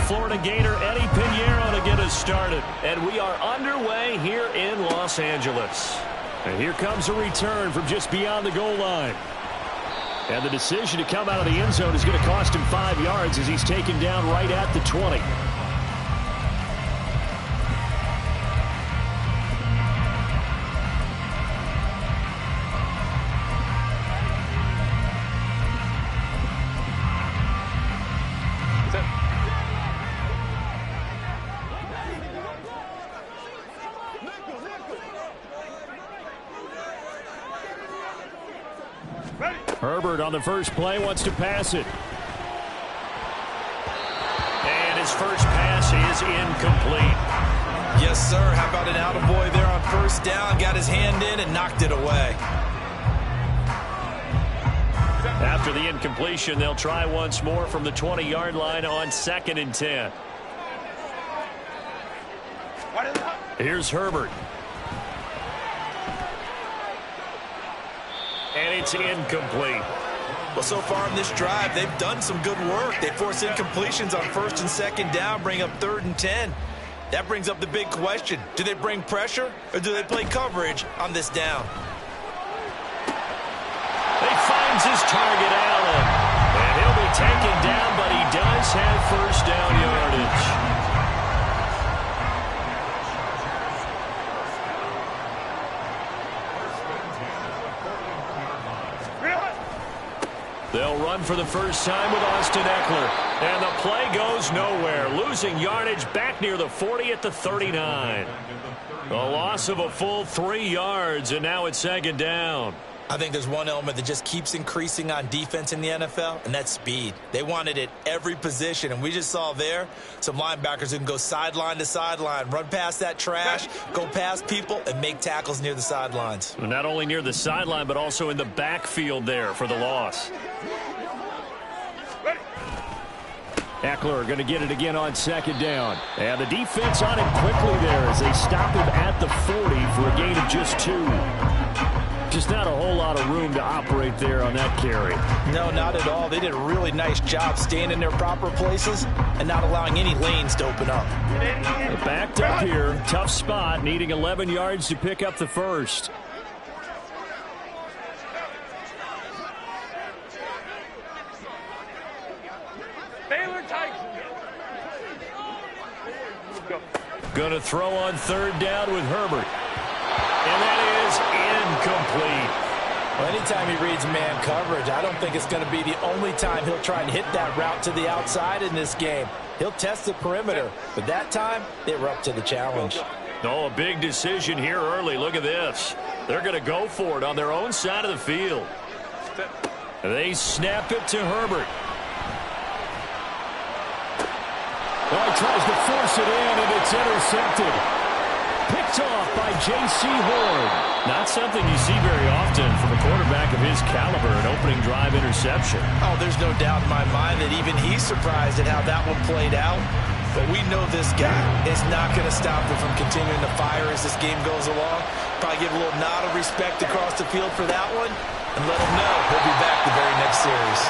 Florida Gator Eddie Pinheiro to get us started. And we are underway here in Los Angeles. And here comes a return from just beyond the goal line. And the decision to come out of the end zone is going to cost him 5 yards as he's taken down right at the 20. Herbert on the first play wants to pass it. And his first pass is incomplete. Yes, sir. How about an attaboy there on first down? Got his hand in and knocked it away. After the incompletion, they'll try once more from the 20-yard line on 2nd and 10. Here's Herbert. And it's incomplete. Well, so far in this drive, they've done some good work. They force incompletions on 1st and 2nd down, bring up 3rd and 10. That brings up the big question. Do they bring pressure or do they play coverage on this down? He finds his target, Allen. And he'll be taken down, but he does have first down yardage. They'll run for the first time with Austin Eckler. And the play goes nowhere. Losing yardage back near the 40 at the 39. A loss of a full 3 yards, and now it's 2nd down. I think there's one element that just keeps increasing on defense in the NFL, and that's speed. They want it at every position, and we just saw there some linebackers who can go sideline to sideline, run past that trash, go past people, and make tackles near the sidelines. Not only near the sideline, but also in the backfield there for the loss. Eckler going to get it again on 2nd down. And the defense on him quickly there as they stop him at the 40 for a gain of just 2. Just not a whole lot of room to operate there on that carry. No, not at all. They did a really nice job staying in their proper places and not allowing any lanes to open up. Backed up here. Tough spot, needing 11 yards to pick up the first. Going to throw on 3rd down with Herbert. And that is incomplete. Well, anytime he reads man coverage, I don't think it's going to be the only time he'll try and hit that route to the outside in this game. He'll test the perimeter, but that time they were up to the challenge. Oh, a big decision here early. Look at this. They're going to go for it on their own side of the field. They snap it to Herbert. Well, he tries to force it in, and it's intercepted. Picked off by J.C. Horn. Not something you see very often from a quarterback of his caliber, an opening drive interception. Oh, there's no doubt in my mind that even he's surprised at how that one played out. But we know this guy is not going to stop him from continuing to fire as this game goes along. Probably give a little nod of respect across the field for that one and let him know he'll be back the very next series.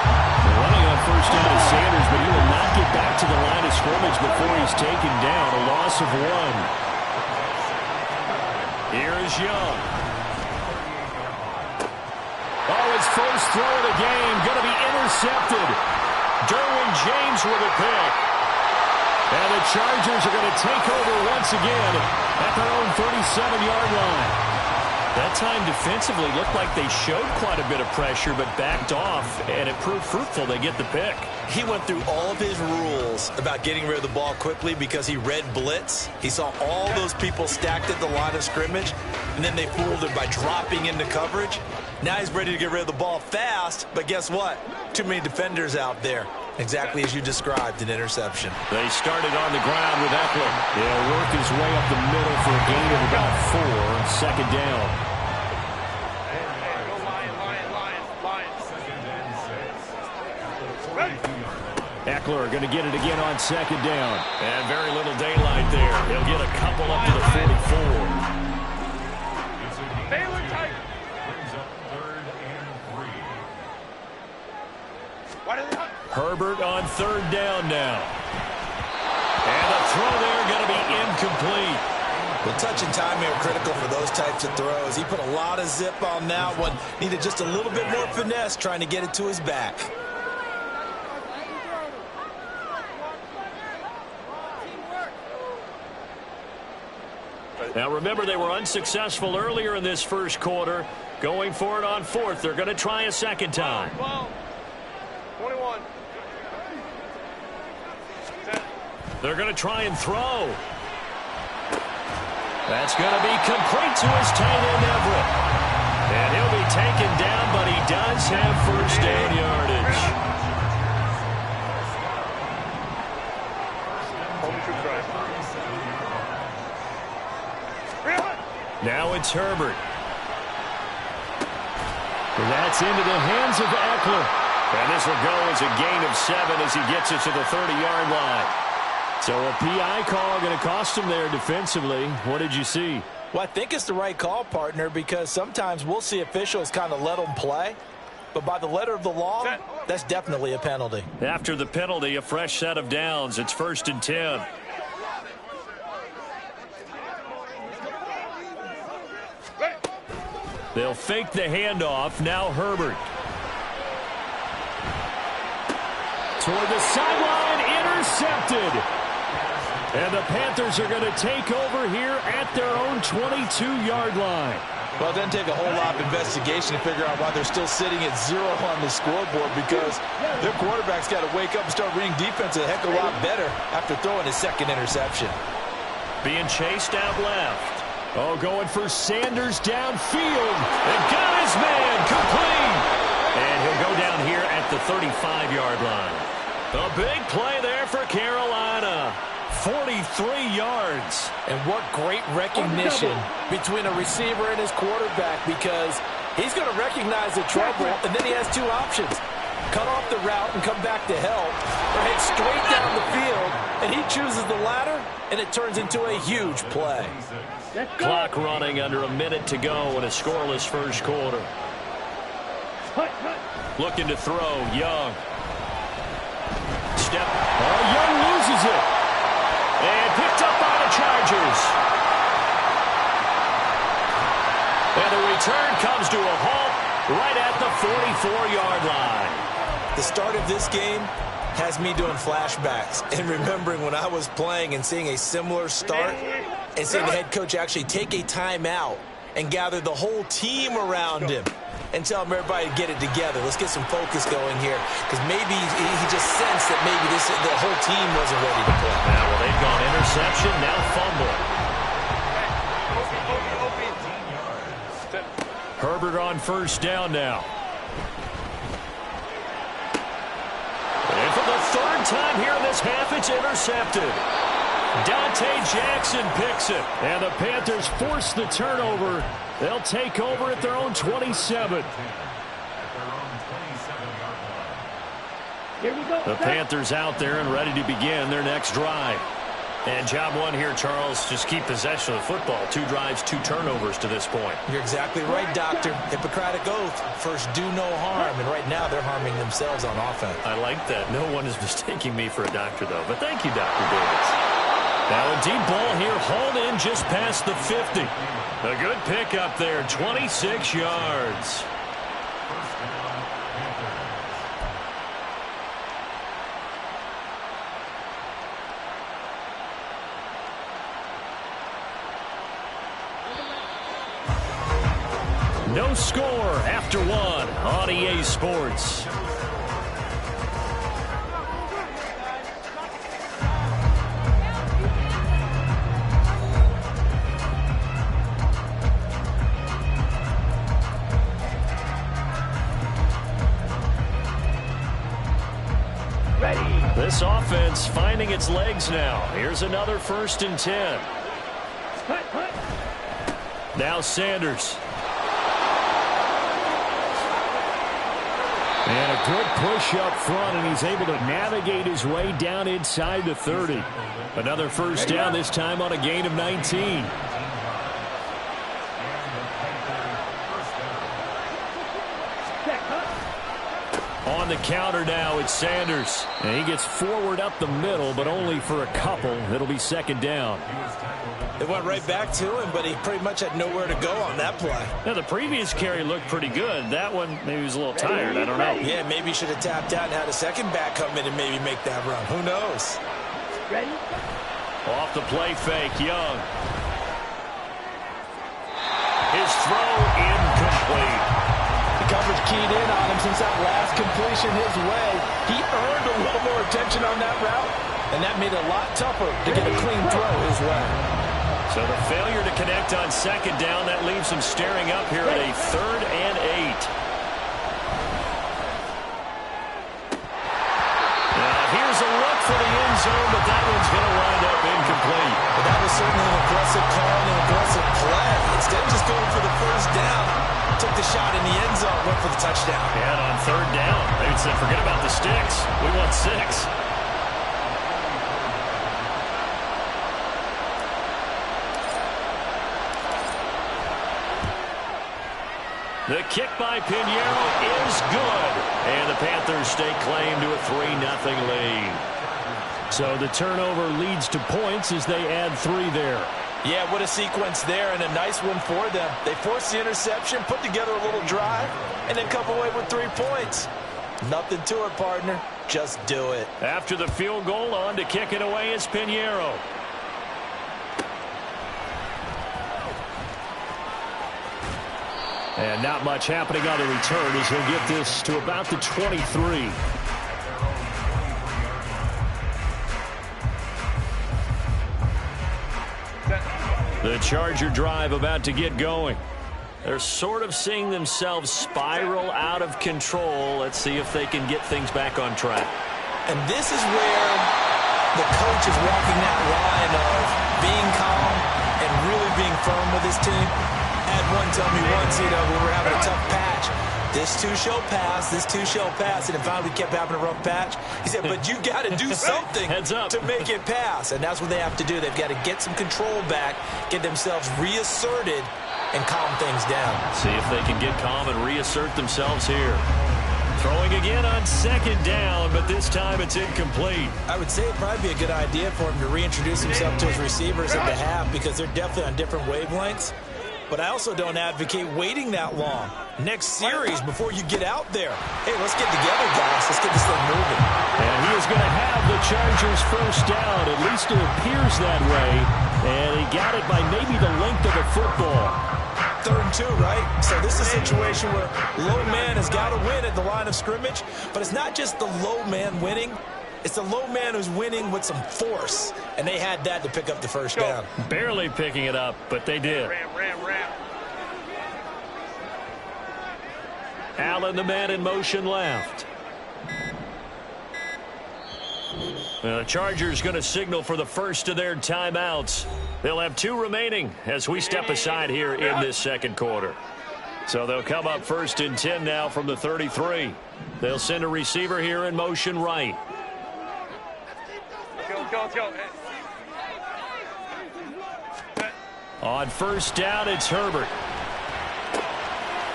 Running on first down is Sanders, but he will not get back to the line of scrimmage before he's taken down. A loss of 1. Here is Young. Oh, his first throw of the game going to be intercepted. Derwin James with a pick. And the Chargers are going to take over once again at their own 37-yard line. That time defensively looked like they showed quite a bit of pressure but backed off, and it proved fruitful. They get the pick. He went through all of his rules about getting rid of the ball quickly because he read blitz. He saw all those people stacked at the line of scrimmage, and then they fooled him by dropping into coverage. Now he's ready to get rid of the ball fast, but guess what? Too many defenders out there. Exactly as you described, an interception. They started on the ground with Eckler. He'll work his way up the middle for a gain of about 4. 2nd down. Eckler going to get it again on 2nd down. And very little daylight there. He'll get a couple up to the 44. Herbert on 3rd down now. throw there going to be incomplete. The touch and timing are critical for those types of throws. He put a lot of zip on that one. Needed just a little bit more finesse trying to get it to his back. Now remember, they were unsuccessful earlier in this first quarter. Going for it on fourth. They're going to try a second time. 12, 21. They're going to try and throw. That's going to be complete to his tight end, Everett. And he'll be taken down, but he does have first down yardage. Now it's Herbert. And that's into the hands of Eckler. And this will go as a gain of 7 as he gets it to the 30-yard line. So a PI call going to cost him there defensively. What did you see? Well, I think it's the right call, partner, because sometimes we'll see officials kind of let them play. But by the letter of the law, that's definitely a penalty. After the penalty, a fresh set of downs. It's 1st and 10. They'll fake the handoff. Now Herbert. Toward the sideline, intercepted. And the Panthers are going to take over here at their own 22-yard line. Well, it doesn't take a whole lot of investigation to figure out why they're still sitting at 0 on the scoreboard, because their quarterback's got to wake up and start reading defense a heck of a lot better after throwing his second interception. Being chased out left. Oh, going for Sanders downfield. And got his man complete. And he'll go down here at the 35-yard line. A big play there for Carolina. 43 yards. And what great recognition between a receiver and his quarterback, because he's going to recognize the trouble, and then he has two options. Cut off the route and come back to help, or head straight down the field, and he chooses the latter, and it turns into a huge play. Clock running, under a minute to go in a scoreless first quarter. Looking to throw, Young. Step. Oh, Young loses it. And picked up by the Chargers. And the return comes to a halt right at the 44-yard line. The start of this game has me doing flashbacks and remembering when I was playing and seeing a similar start and seeing the head coach actually take a timeout and gather the whole team around him and tell him everybody to get it together. Let's get some focus going here, because maybe he just sensed that maybe the whole team wasn't ready to play. Now, well, they've gone interception, now fumble. Herbert on first down now. And for the third time here in this half, it's intercepted. Dante Jackson picks it. And the Panthers force the turnover. They'll take over at their own 27. The Panthers out there and ready to begin their next drive. And job one here, Charles, just keep possession of the football. 2 drives, 2 turnovers to this point. You're exactly right, Doctor. Hippocratic oath. First, do no harm. And right now, they're harming themselves on offense. I like that. No one is mistaking me for a doctor, though. But thank you, Dr. Davis. Now a deep ball here, hauled in just past the 50. A good pickup there, 26 yards. No score after 1 on EA Sports. This offense finding its legs now. Here's another 1st and 10. Now Sanders. And a good push up front, and he's able to navigate his way down inside the 30. Another first down, this time on a gain of 19. On on the counter now. It's Sanders. And he gets forward up the middle, but only for a couple. It'll be second down. It went right back to him, but he pretty much had nowhere to go on that play. Now, the previous carry looked pretty good. That one, maybe he was a little tired. I don't know. Yeah, maybe he should have tapped out and had a second back come in and maybe make that run. Who knows? Ready? Off the play fake, Young. His throw incomplete. The coverage keyed in on him since that last completion his way. He earned a little more attention on that route, and that made it a lot tougher to get a clean throw his way. So the failure to connect on second down, that leaves him staring up here at a 3rd and 8. Now here's a look for the end zone, but that one's going to wind up incomplete. But that was certainly an aggressive call and an aggressive play. Instead of just going for the first down, took the shot in the end zone, went for the touchdown. And on 3rd down, they would say, forget about the sticks. We want 6. The kick by Pinheiro is good. And the Panthers stake claim to a 3-0 lead. So the turnover leads to points as they add 3 there. Yeah, what a sequence there, and a nice one for them. They forced the interception, put together a little drive, and then come away with 3 points. Nothing to it, partner. Just do it. After the field goal, on to kick it away is Pinheiro. And not much happening on the return as he'll get this to about the 23. The Charger drive about to get going. They're sort of seeing themselves spiral out of control. Let's see if they can get things back on track. And this is where the coach is walking that line of being calm and really being firm with his team. I had one tell me once, we were having a tough patch. This too shall pass, this too shall pass. And finally we kept having a rough patch. He said, but you got to do something to make it pass. And that's what they have to do. They've got to get some control back, get themselves reasserted, and calm things down. See if they can get calm and reassert themselves here. Throwing again on 2nd down, but this time it's incomplete. I would say it'd probably be a good idea for him to reintroduce himself to his receivers at the half because they're definitely on different wavelengths. But I also don't advocate waiting that long. Next series before you get out there. Hey, let's get together, guys. Let's get this thing moving. And he is going to have the Chargers first down. At least it appears that way. And he got it by maybe the length of the football. 3rd and 2, right? So this is a situation where low man has got to win at the line of scrimmage. But it's not just the low man winning. It's the low man who's winning with some force. And they had that to pick up the first down. Barely picking it up, but they did. Ram. Allen, the man in motion left. The Chargers going to signal for the first of their timeouts. They'll have 2 remaining as we step aside here in this second quarter. So they'll come up 1st and 10 now from the 33. They'll send a receiver here in motion right. Let's go. On 1st down, it's Herbert.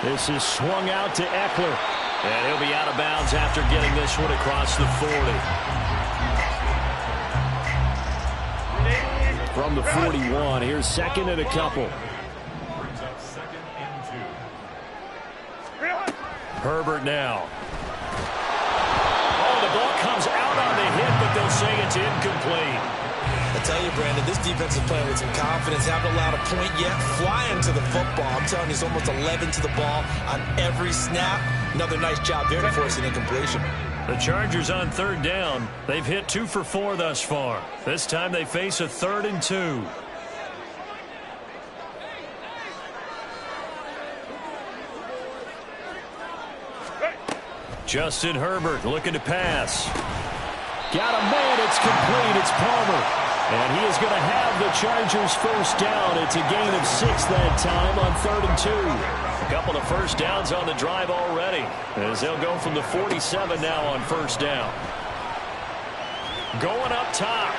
This is swung out to Eckler. And he'll be out of bounds after getting this one across the 40. From the 41, here's 2nd and a couple. Herbert now. Oh, the ball comes out on the hit, but they'll say it's incomplete. I tell you, Brandon, this defense is playing with some confidence. Haven't allowed a point yet. Flying to the football. I'm telling you, he's almost 11 to the ball on every snap. Another nice job there to force an incompletion. The Chargers on 3rd down. They've hit 2 for 4 thus far. This time they face a 3rd and 2. Justin Herbert looking to pass. Got a man. It's complete. It's Palmer. And he is going to have the Chargers first down. It's a gain of 6 that time on 3rd and 2. A couple of first downs on the drive already as they'll go from the 47 now on 1st down. Going up top.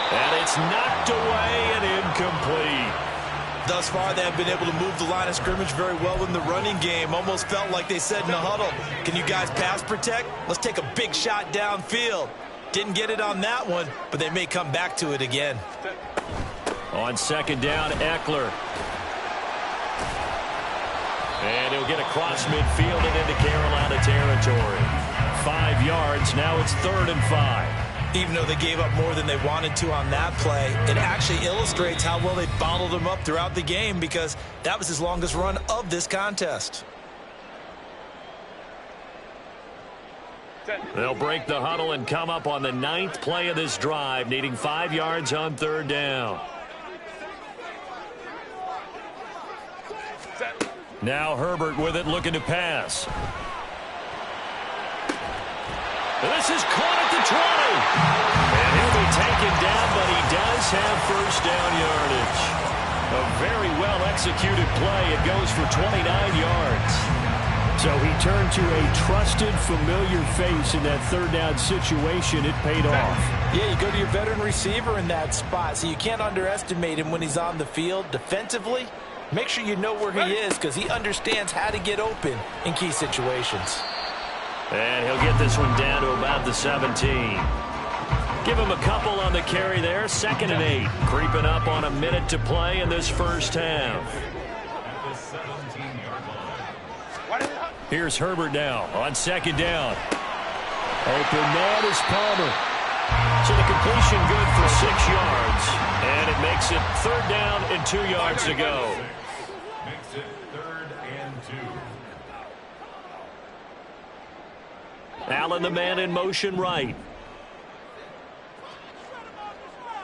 And it's knocked away and incomplete. thus far they have been able to move the line of scrimmage very well in the running game. Almost felt like they said in the huddle, can you guys pass protect? Let's take a big shot downfield. Didn't get it on that one, but they may come back to it again. On second down, Eckler. And he'll get across midfield and into Carolina territory. 5 yards, now it's 3rd and 5. Even though they gave up more than they wanted to on that play, it actually illustrates how well they bottled them up throughout the game, because that was his longest run of this contest. They'll break the huddle and come up on the 9th play of this drive, needing 5 yards on 3rd down. Now Herbert with it, looking to pass. This is caught at the 20. And he'll be taken down, but he does have first down yardage. A very well-executed play. It goes for 29 yards. So he turned to a trusted, familiar face in that 3rd down situation. It paid off. Yeah, you go to your veteran receiver in that spot, so you can't underestimate him when he's on the field. Defensively, make sure you know where he is, because he understands how to get open in key situations. And he'll get this one down to about the 17. Give him a couple on the carry there. 2nd and 8. Creeping up on a minute to play in this first half. Here's Herbert now on 2nd down. Open man is Palmer. So the completion good for 6 yards. And it makes it 3rd down and 2 yards to go. Makes it 3rd and 2. Allen, the man in motion right.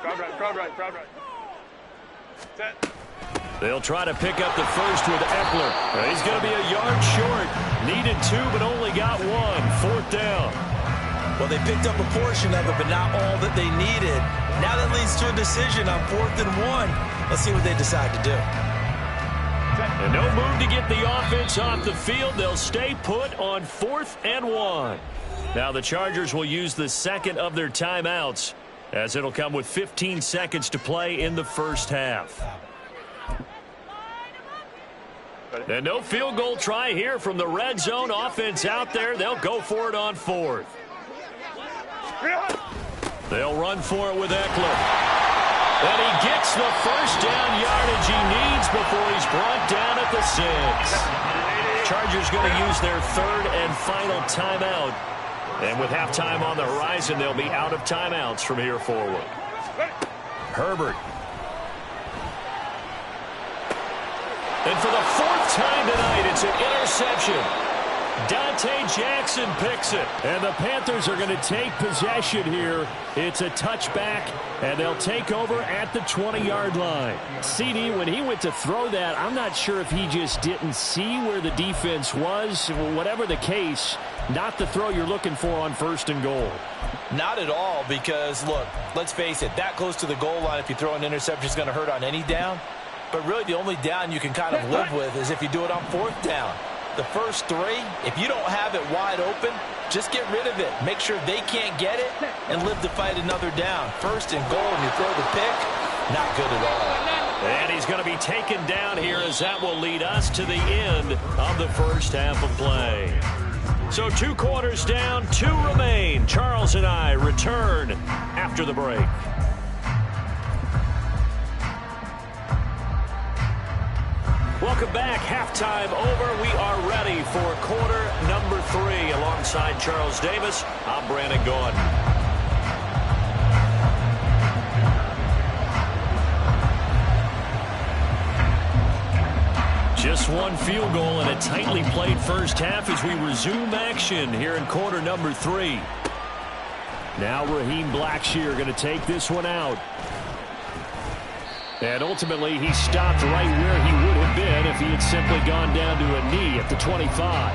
Crowd right. Set. They'll try to pick up the first with Eckler. He's going to be a yard short. Needed 2, but only got 1. 4th down. Well, they picked up a portion of it, but not all that they needed. Now that leads to a decision on 4th and 1. Let's see what they decide to do. And no move to get the offense off the field. They'll stay put on 4th and 1. Now the Chargers will use the 2nd of their timeouts, as it'll come with 15 seconds to play in the first half. And no field goal try here from the red zone. Offense out there. They'll go for it on 4th. They'll run for it with Eckler. And he gets the first down yardage he needs before he's brought down at the 6. Chargers going to use their 3rd and final timeout. And with halftime on the horizon, they'll be out of timeouts from here forward. Herbert. And for the 4th time tonight, it's an interception. Dante Jackson picks it. And the Panthers are going to take possession here. It's a touchback, and they'll take over at the 20-yard line. CD, when he went to throw that, I'm not sure if he just didn't see where the defense was. Whatever the case, not the throw you're looking for on 1st and goal. Not at all, because, look, let's face it, that close to the goal line, if you throw an interception, is going to hurt on any down. But really, the only down you can kind of live with is if you do it on 4th down. The first 3, if you don't have it wide open, just get rid of it. Make sure they can't get it and live to fight another down. 1st and goal, and you throw the pick, not good at all. And he's going to be taken down here, as that will lead us to the end of the first half of play. So 2 quarters down, 2 remain. Charles and I return after the break. Welcome back. Halftime over. We are ready for quarter number 3. Alongside Charles Davis, I'm Brandon Gordon. Just 1 field goal and a tightly played first half as we resume action here in quarter number 3. Now Raheem Blackshear going to take this one out. And ultimately, he stopped right where he would have been if he had simply gone down to a knee at the 25.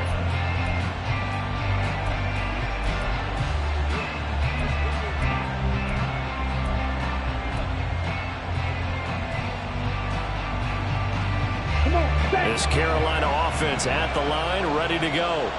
This Carolina offense at the line, ready to go.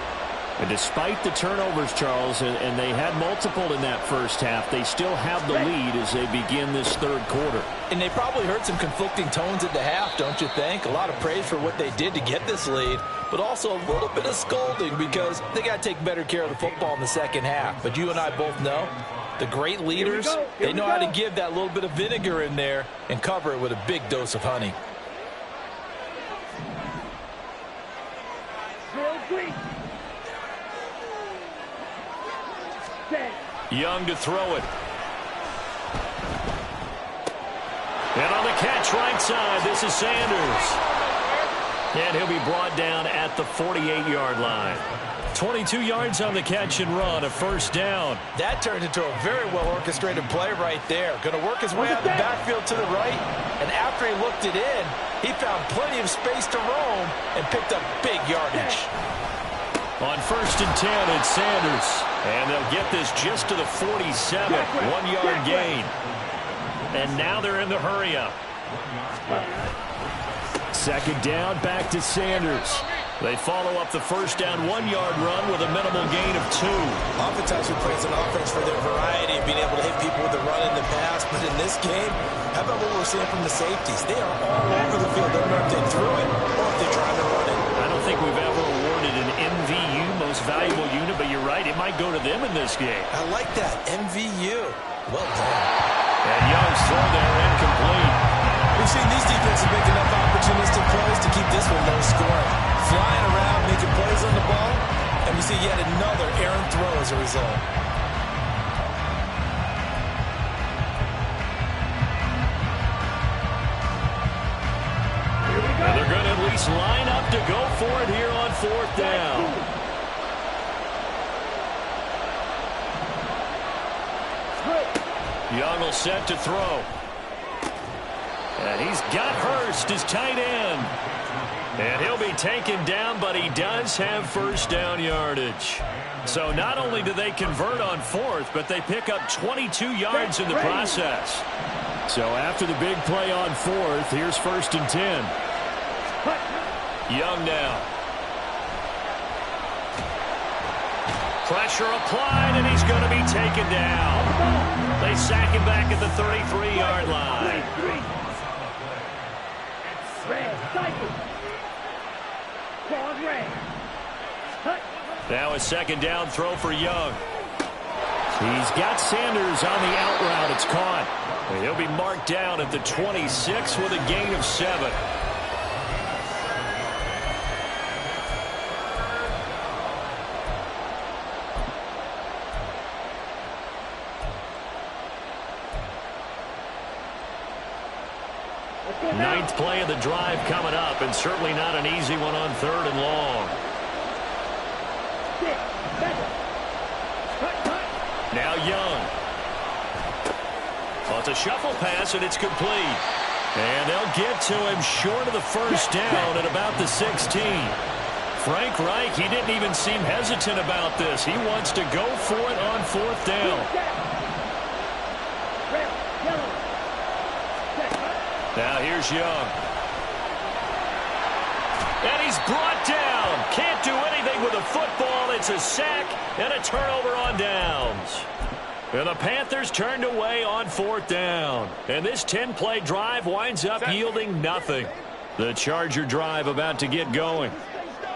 And despite the turnovers, Charles, and they had multiple in that first half, they still have the lead as they begin this third quarter. And they probably heard some conflicting tones at the half, don't you think? A lot of praise for what they did to get this lead, but also a little bit of scolding because they got to take better care of the football in the second half. But you and I both know the great leaders, they know how to give that little bit of vinegar in there and cover it with a big dose of honey. Young to throw it. And on the catch right side, this is Sanders. And he'll be brought down at the 48-yard line. 22 yards on the catch and run, a first down. That turned into a very well-orchestrated play right there. Going to work his way out the backfield to the right, and after he looked it in, he found plenty of space to roam and picked up big yardage. On 1st and 10, it's Sanders. And they'll get this just to the 47, 1-yard gain. And now they're in the hurry-up. Second down, back to Sanders. They follow up the first down 1-yard run with a minimal gain of 2. Oftentimes we praise an offense for their variety of being able to hit people with the run and the pass, but in this game, how about what we're seeing from the safeties? They are all over the field. I don't know if they threw it or if they're trying to run it. I don't think we've ever awarded an MVU, most valuable unit, but you're right, it might go to them in this game. I like that, MVU. Well done. And Young's throw there incomplete. We've seen these defenses make enough opportunistic plays to keep this one low scoring. Flying around, making plays on the ball, and we see yet another errant throw as a result. And they're going to at least line up to go for it here on 4th down. Young will set to throw. And he's got Hurst, his tight end. And he'll be taken down, but he does have first down yardage. So not only do they convert on 4th, but they pick up 22 yards in the process. So after the big play on 4th, here's 1st and 10. Young now. Pressure applied, and he's going to be taken down. They sack him back at the 33-yard line. Now a second down throw for Young. He's got Sanders on the out route. It's caught. And he'll be marked down at the 26 with a gain of 7. Ninth play of the drive coming up, and certainly not an easy one on 3rd and long. Now Young. Well, it's a shuffle pass, and it's complete. And they'll get to him short of the first down at about the 16. Frank Reich, he didn't even seem hesitant about this. He wants to go for it on 4th down. Now here's Young. And he's brought down. Can't do anything with the football. It's a sack and a turnover on downs. And the Panthers turned away on 4th down. And this 10-play drive winds up yielding nothing. The Charger drive about to get going.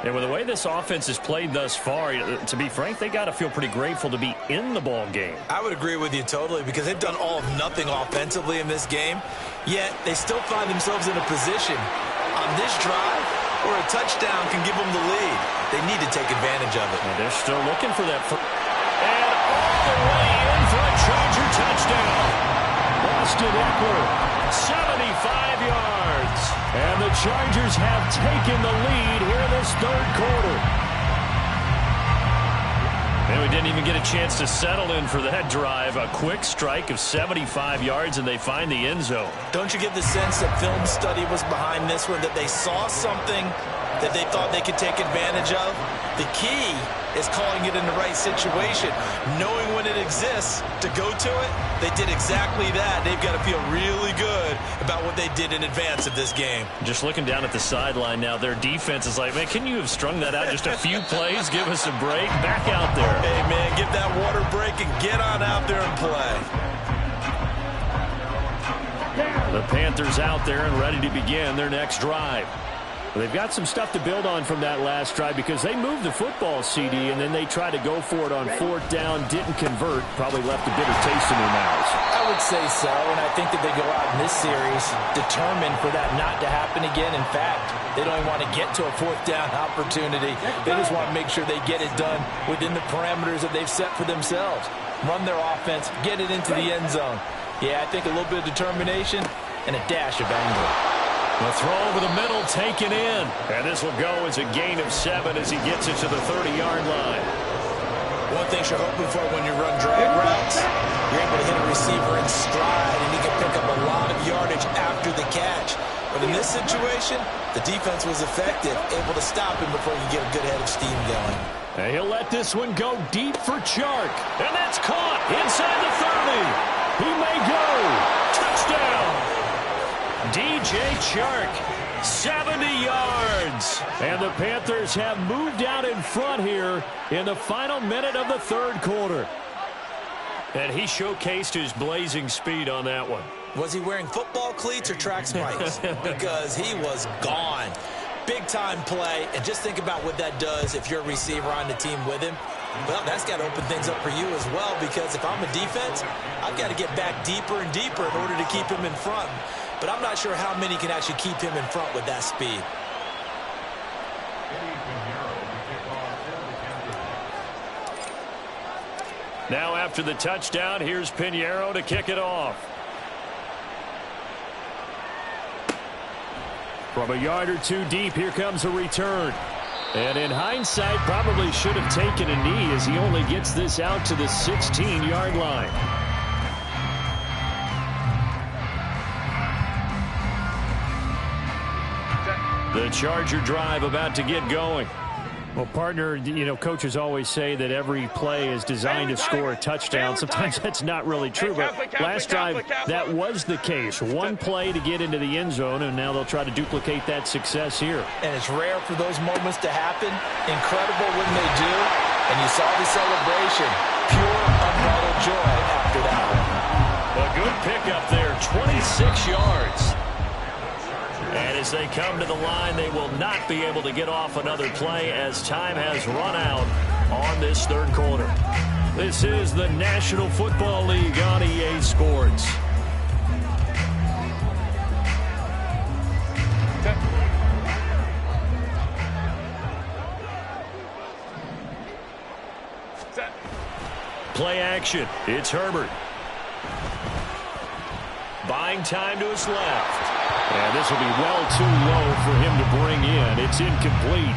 And with the way this offense has played thus far, to be frank, they got to feel pretty grateful to be in the ball game. I would agree with you totally because they've done all of nothing offensively in this game, yet they still find themselves in a position on this drive where a touchdown can give them the lead. They need to take advantage of it. And they're still looking for that. And all the way in for a Charger touchdown. Austin Eckler, 75 yards. And the Chargers have taken the lead here in this 3rd quarter. And we didn't even get a chance to settle in for that drive. A quick strike of 75 yards, and they find the end zone. Don't you get the sense that film study was behind this one, that they saw something that they thought they could take advantage of. The key is calling it in the right situation, knowing when it exists to go to it. They did exactly that. They've got to feel really good about what they did in advance of this game. Just looking down at the sideline now, their defense is like, man, can you have strung that out just a few plays? Give us a break. Back out there. Hey, man, give that water break and get on out there and play. The Panthers out there and ready to begin their next drive. Well, they've got some stuff to build on from that last drive because they moved the football, CD, and then they tried to go for it on fourth down, didn't convert, probably left a bitter taste in their mouths. I would say so, and I think that they go out in this series determined for that not to happen again. In fact, they don't even want to get to a fourth down opportunity. They just want to make sure they get it done within the parameters that they've set for themselves. Run their offense, get it into the end zone. Yeah, I think a little bit of determination and a dash of anger. The throw over the middle taken in. And this will go as a gain of 7 as he gets it to the 30-yard line. One thing you're hoping for when you run drag routes, you're able to hit a receiver in stride, and he can pick up a lot of yardage after the catch. But in this situation, the defense was effective, able to stop him before you get a good head of steam going. And he'll let this one go deep for Chark. And that's caught inside the 30. He may go. Touchdown. DJ Chark, 70 yards. And the Panthers have moved out in front here in the final minute of the third quarter. And he showcased his blazing speed on that one. Was he wearing football cleats or track spikes? Because he was gone. Big-time play. And just think about what that does if you're a receiver on the team with him. Well, that's got to open things up for you as well, because if I'm a defense, I've got to get back deeper and deeper in order to keep him in front. But I'm not sure how many can actually keep him in front with that speed. Now after the touchdown, here's Pinheiro to kick it off. From a yard or two deep, here comes a return. And in hindsight, probably should have taken a knee as he only gets this out to the 16-yard line. The Charger drive about to get going. Well, partner, you know, coaches always say that every play is designed to score a touchdown. Sometimes that's not really true, but last drive, that was the case. One play to get into the end zone, and now they'll try to duplicate that success here. And it's rare for those moments to happen. Incredible when they do. And you saw the celebration. Pure, unbridled joy after that one. A good pickup there, 26 yards. And as they come to the line, they will not be able to get off another play as time has run out on this third quarter. This is the National Football League on EA Sports. Play action. It's Herbert. Buying time to his left. And this will be well too low for him to bring in. It's incomplete.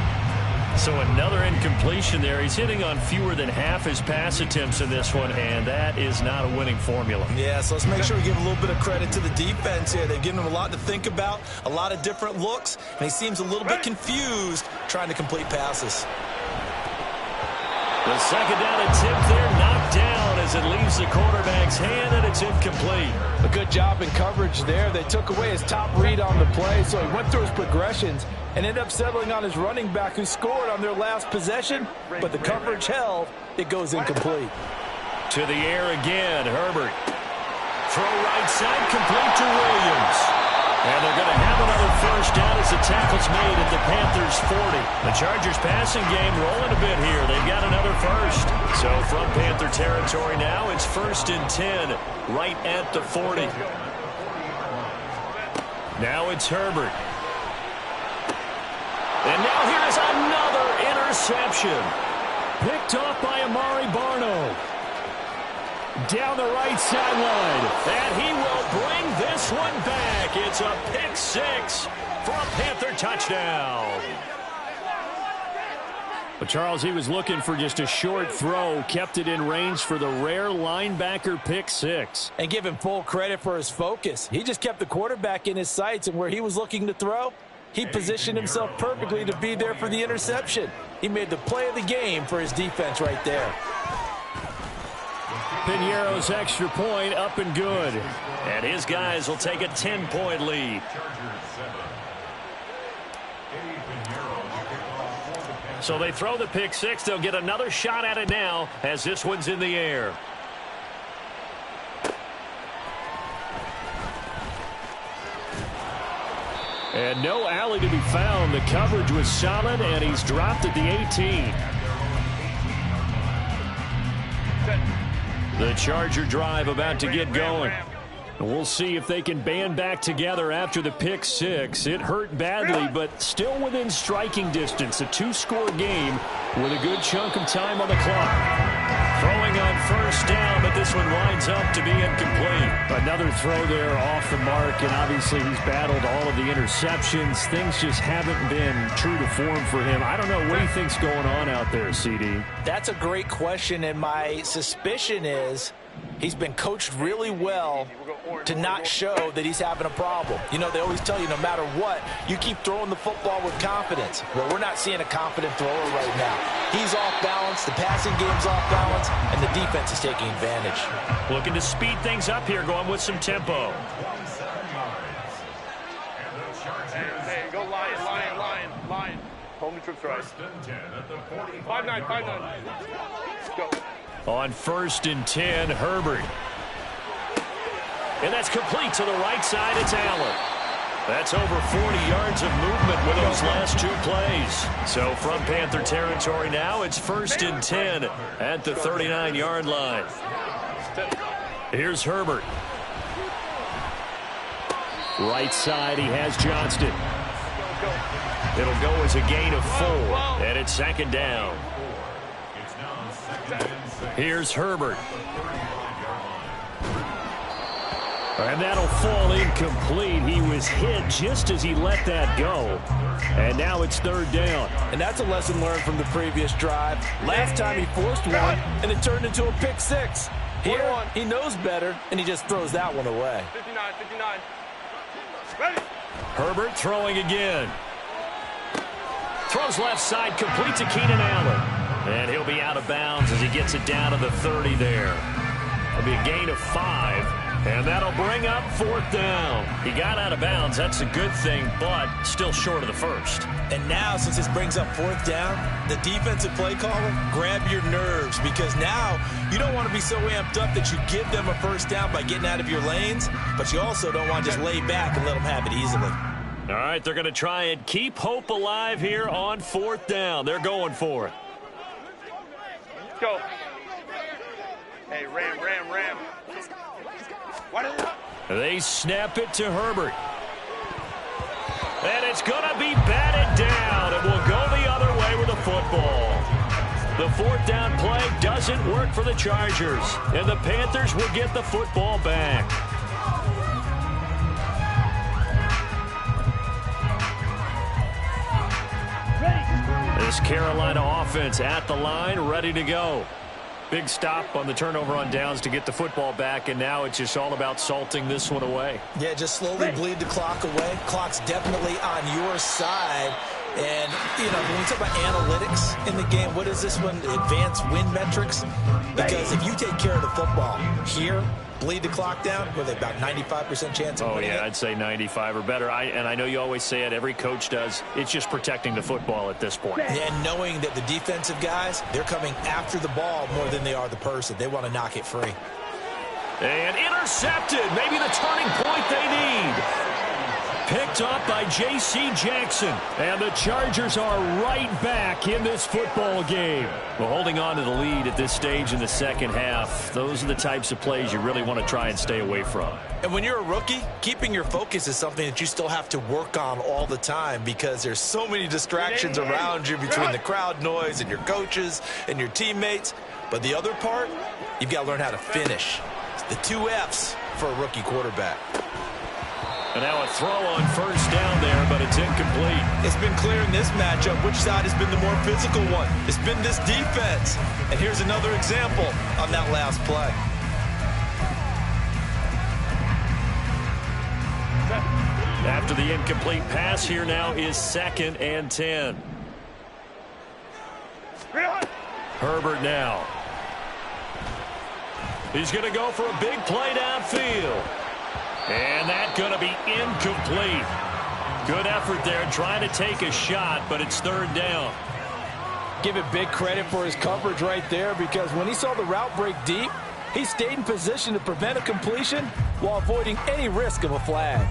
So another incompletion there. He's hitting on fewer than half his pass attempts in this one, and that is not a winning formula. Yeah, so let's make sure we give a little bit of credit to the defense here. They've given him a lot to think about, a lot of different looks, and he seems a little bit confused trying to complete passes. The second down attempt there knocked down as it leaves the quarterback's hand, and it's incomplete. A good job in coverage there. They took away his top read on the play, so he went through his progressions and ended up settling on his running back who scored on their last possession, but the coverage held. It goes incomplete. To the air again, Herbert. Throw right side, complete to Williams. And they're going to have another first down as the tackle's made at the Panthers' 40. The Chargers passing game rolling a bit here. They've got another first. So from Panther territory now, it's 1st and 10 right at the 40. Now it's Herbert. And now here is another interception. Picked off by Amari Barno. Down the right sideline. And he will bring this one back. It's a pick six for a Panther touchdown. But Charles, he was looking for just a short throw, kept it in range for the rare linebacker pick six. And give him full credit for his focus. He just kept the quarterback in his sights, and where he was looking to throw, He positioned himself perfectly to be there for the interception. He made the play of the game for his defense right there. Piñeiro's extra point up and good. And his guys will take a 10-point lead. So they throw the pick six. They'll get another shot at it now as this one's in the air. And no alley to be found. The coverage was solid, and he's dropped at the 18. The Charger drive about to get going. We'll see if they can band back together after the pick six. It hurt badly, but still within striking distance. A two-score game with a good chunk of time on the clock. Throwing on first down, but this one winds up to be incomplete. Another throw there off the mark, and obviously he's battled all of the interceptions. Things just haven't been true to form for him. I don't know what he thinks going on out there, CD. That's a great question, and my suspicion is he's been coached really well to not show that he's having a problem. You know, they always tell you no matter what, you keep throwing the football with confidence. Well, we're not seeing a confident thrower right now. He's off balance, the passing game's off balance, and the defense is taking advantage. Looking to speed things up here, going with some tempo. Hey, go Lion. Hold me trips right. 5-9. Let's go. On 1st and 10, Herbert. And that's complete to the right side. It's Allen. That's over 40 yards of movement with those last two plays. So from Panther territory now, it's 1st and 10 at the 39-yard line. Here's Herbert. Right side, he has Johnston. It'll go as a gain of 4, and it's 2nd down. Here's Herbert. And that'll fall incomplete. He was hit just as he let that go. And now it's 3rd down. And that's a lesson learned from the previous drive. Last time he forced one, and it turned into a pick six. Here, he knows better, and he just throws that one away. 59. Ready. Herbert throwing again. Throws left side, complete to Keenan Allen. And he'll be out of bounds as he gets it down to the 30 there. It'll be a gain of 5, and that'll bring up 4th down. He got out of bounds. That's a good thing, but still short of the first. And now, since this brings up 4th down, the defensive play caller, grab your nerves, because now you don't want to be so amped up that you give them a first down by getting out of your lanes, but you also don't want to just lay back and let them have it easily. All right, they're going to try and keep hope alive here on 4th down. They're going for it. Go. Hey, ram. What is it? They snap it to Herbert. And it's going to be batted down, and will go the other way with the football. The 4th down play doesn't work for the Chargers, and the Panthers will get the football back. This Carolina offense at the line, ready to go. Big stop on the turnover on downs to get the football back, and now it's just all about salting this one away. Yeah, just slowly bleed the clock away. Clock's definitely on your side. And, you know, when we talk about analytics in the game, what is this one? Advanced win metrics? Because if you take care of the football here, bleed the clock down, with about 95% chance of winning it. I'd say 95 or better. And I know you always say it, every coach does. It's just protecting the football at this point. And knowing that the defensive guys, they're coming after the ball more than they are the person. They want to knock it free. And intercepted. Maybe the turning point they need. Picked up by J.C. Jackson. And the Chargers are right back in this football game. Well, holding on to the lead at this stage in the second half, those are the types of plays you really want to try and stay away from. And when you're a rookie, keeping your focus is something that you still have to work on all the time, because there's so many distractions around you between the crowd noise and your coaches and your teammates. But the other part, you've got to learn how to finish. It's the 2 F's for a rookie quarterback. And now a throw on first down there, but it's incomplete. It's been clear in this matchup which side has been the more physical one. It's been this defense. And here's another example on that last play. After the incomplete pass, here now is 2nd and 10. Herbert now. He's going to go for a big play downfield. And that's going to be incomplete. Good effort there trying to take a shot, but it's 3rd down. Give it big credit for his coverage right there, because when he saw the route break deep, he stayed in position to prevent a completion while avoiding any risk of a flag.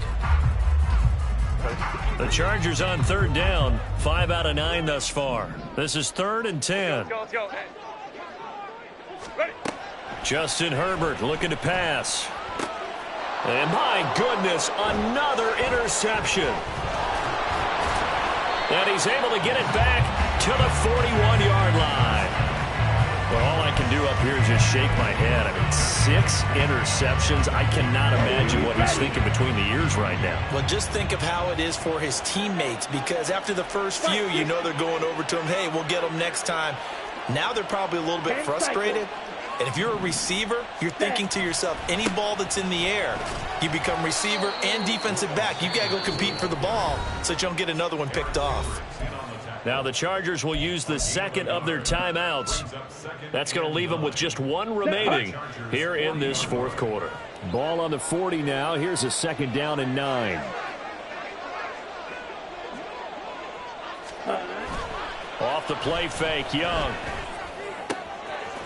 The Chargers on 3rd down, 5 out of 9 thus far. This is 3rd and 10. Let's go. Hey. Ready. Justin Herbert looking to pass. And my goodness, another interception. And he's able to get it back to the 41-yard line. Well, all I can do up here is just shake my head. I mean, 6 interceptions. I cannot imagine what he's thinking between the ears right now. Well, just think of how it is for his teammates, because after the first few, you know they're going over to him, hey, we'll get them next time. Now they're probably a little bit frustrated. And if you're a receiver, you're thinking to yourself, any ball that's in the air, you become receiver and defensive back. You got to go compete for the ball so that you don't get another one picked off. Now the Chargers will use the 2nd of their timeouts. That's going to leave them with just 1 remaining here in this 4th quarter. Ball on the 40 now. Here's a 2nd down and 9. Off the play fake, Young.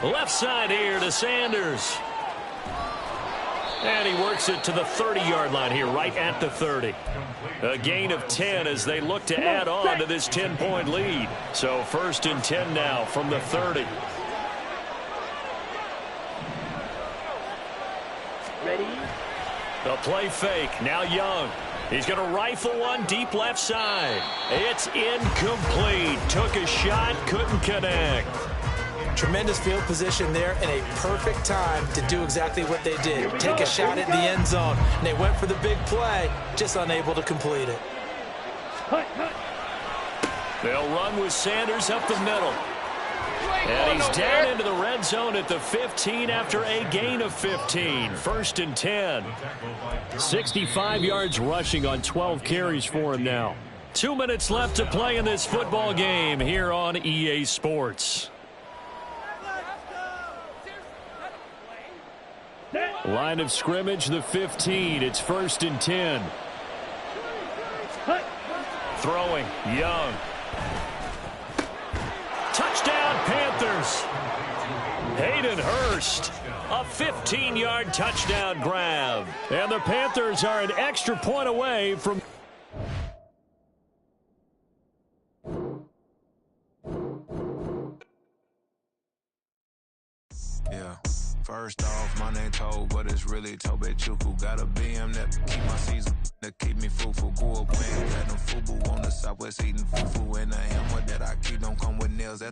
Left side here to Sanders. And he works it to the 30-yard line here, right at the 30. A gain of 10 as they look to add on to this 10-point lead. So 1st and 10 now from the 30. Ready? The play fake, now Young. He's going to rifle one deep left side. It's incomplete. Took a shot, couldn't connect. Tremendous field position there and a perfect time to do exactly what they did. Take a shot at the end zone. And they went for the big play, just unable to complete it. They'll run with Sanders up the middle. And he's down into the red zone at the 15 after a gain of 15. 1st and 10. 65 yards rushing on 12 carries for him now. 2 minutes left to play in this football game here on EA Sports. Line of scrimmage, the 15. It's 1st and 10. Throwing, Young. Touchdown, Panthers. Hayden Hurst, a 15-yard touchdown grab. And the Panthers are an extra point away from... Yeah. First off, my name Toad, but it's really Tobe Chuku. Got a BM that keep my season, that keep me fruitful. Grew up playing platinum fubu on the southwest eating fufu. And the hammer that I keep don't come with nails.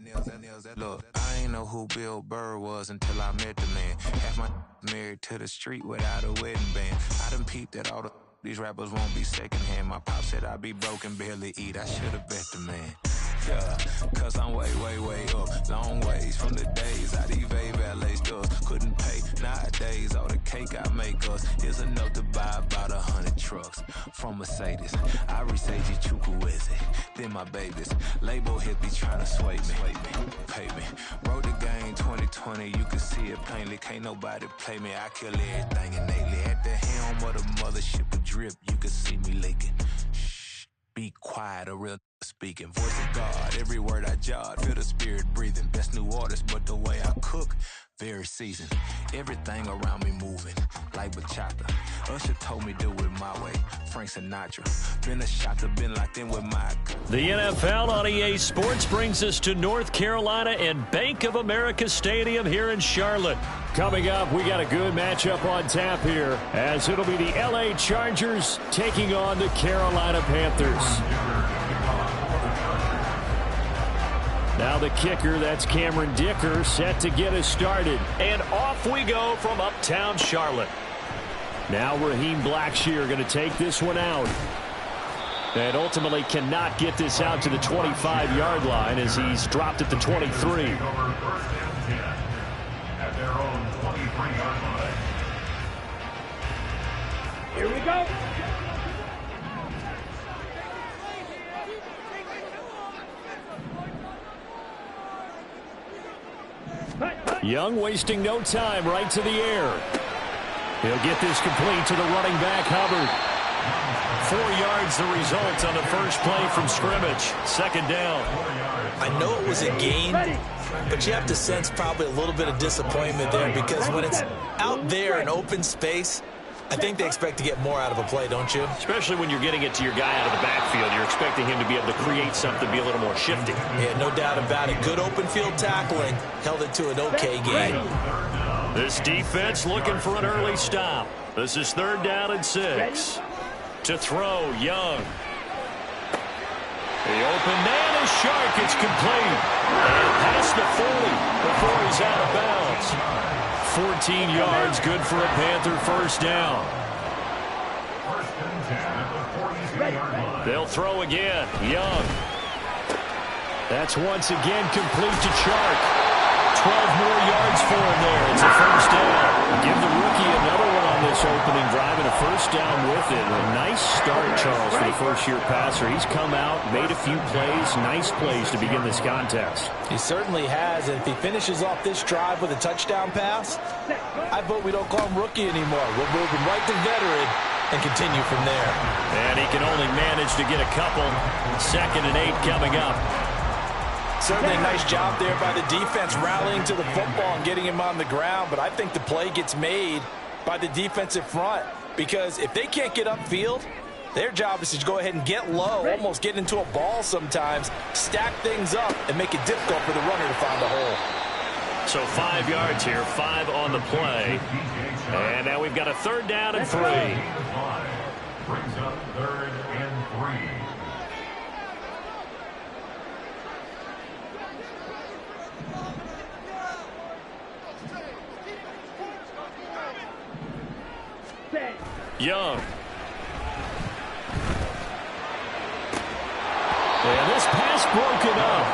Look, I ain't know who Bill Burr was until I met the man. Half my married to the street without a wedding band. I done peeped that all these rappers won't be secondhand. My pop said I'd be broken, barely eat. I should've bet the man. Yeah, cause I'm way, way, way up. Long ways from the days I these valet stores couldn't pay. Nowadays, all the cake I make us is enough to buy about 100 trucks from Mercedes. I resage Chukwueze, then my babies. Label hippie trying to sway me, pay me. Wrote the game 2020, you can see it plainly. Can't nobody play me, I kill everything innately. At the helm of the mothership of drip, you can see me leaking. Shh, be quiet, a real speaking. Voice of God, every word I jot, feel the spirit breathing. Best new artist, but the way I cook, very seasoned. Everything around me moving, like bachata. Usher told me do it my way, Frank Sinatra. Been a shotter, been locked in with my... The NFL on EA Sports brings us to North Carolina and Bank of America Stadium here in Charlotte. Coming up, we got a good matchup on tap here, as it'll be the LA Chargers taking on the Carolina Panthers. Now the kicker, that's Cameron Dicker, set to get us started. And off we go from uptown Charlotte. Now Raheem Blackshear going to take this one out. And ultimately cannot get this out to the 25-yard line as he's dropped at the 23. Here we go. Young wasting no time, right to the air. He'll get this complete to the running back, Hubbard. 4 yards the result on the first play from scrimmage. Second down. I know it was a gain, but you have to sense probably a little bit of disappointment there because when it's out there in open space, I think they expect to get more out of a play, don't you? Especially when you're getting it to your guy out of the backfield. You're expecting him to be able to create something, be a little more shifty. Yeah, no doubt about it. Good open field tackling. Held it to an okay gain. This defense looking for an early stop. This is 3rd down and 6. To throw, Young. The open man is Shark. It's complete. And past the 40 before he's out of bounds. 14 yards, good for a Panther first down. They'll throw again. Young. That's once again complete to Shark. 12 more yards for him there. It's a first down. Give the rookie another one on this opening drive and a first down with it. A nice start, Charles, for the first-year passer. He's come out, made a few plays, nice plays to begin this contest. He certainly has, and if he finishes off this drive with a touchdown pass, I vote we don't call him rookie anymore. We'll move him right to veteran and continue from there. And he can only manage to get a couple. 2nd and 8 coming up. Certainly a nice job there by the defense rallying to the football and getting him on the ground, but I think the play gets made by the defensive front because if they can't get upfield, their job is to go ahead and get low, almost get into a ball sometimes, stack things up, and make it difficult for the runner to find a hole. So 5 yards here, 5 on the play. And now we've got a 3rd down and 3. Brings up 3rd and 3. Young. And this pass broken up.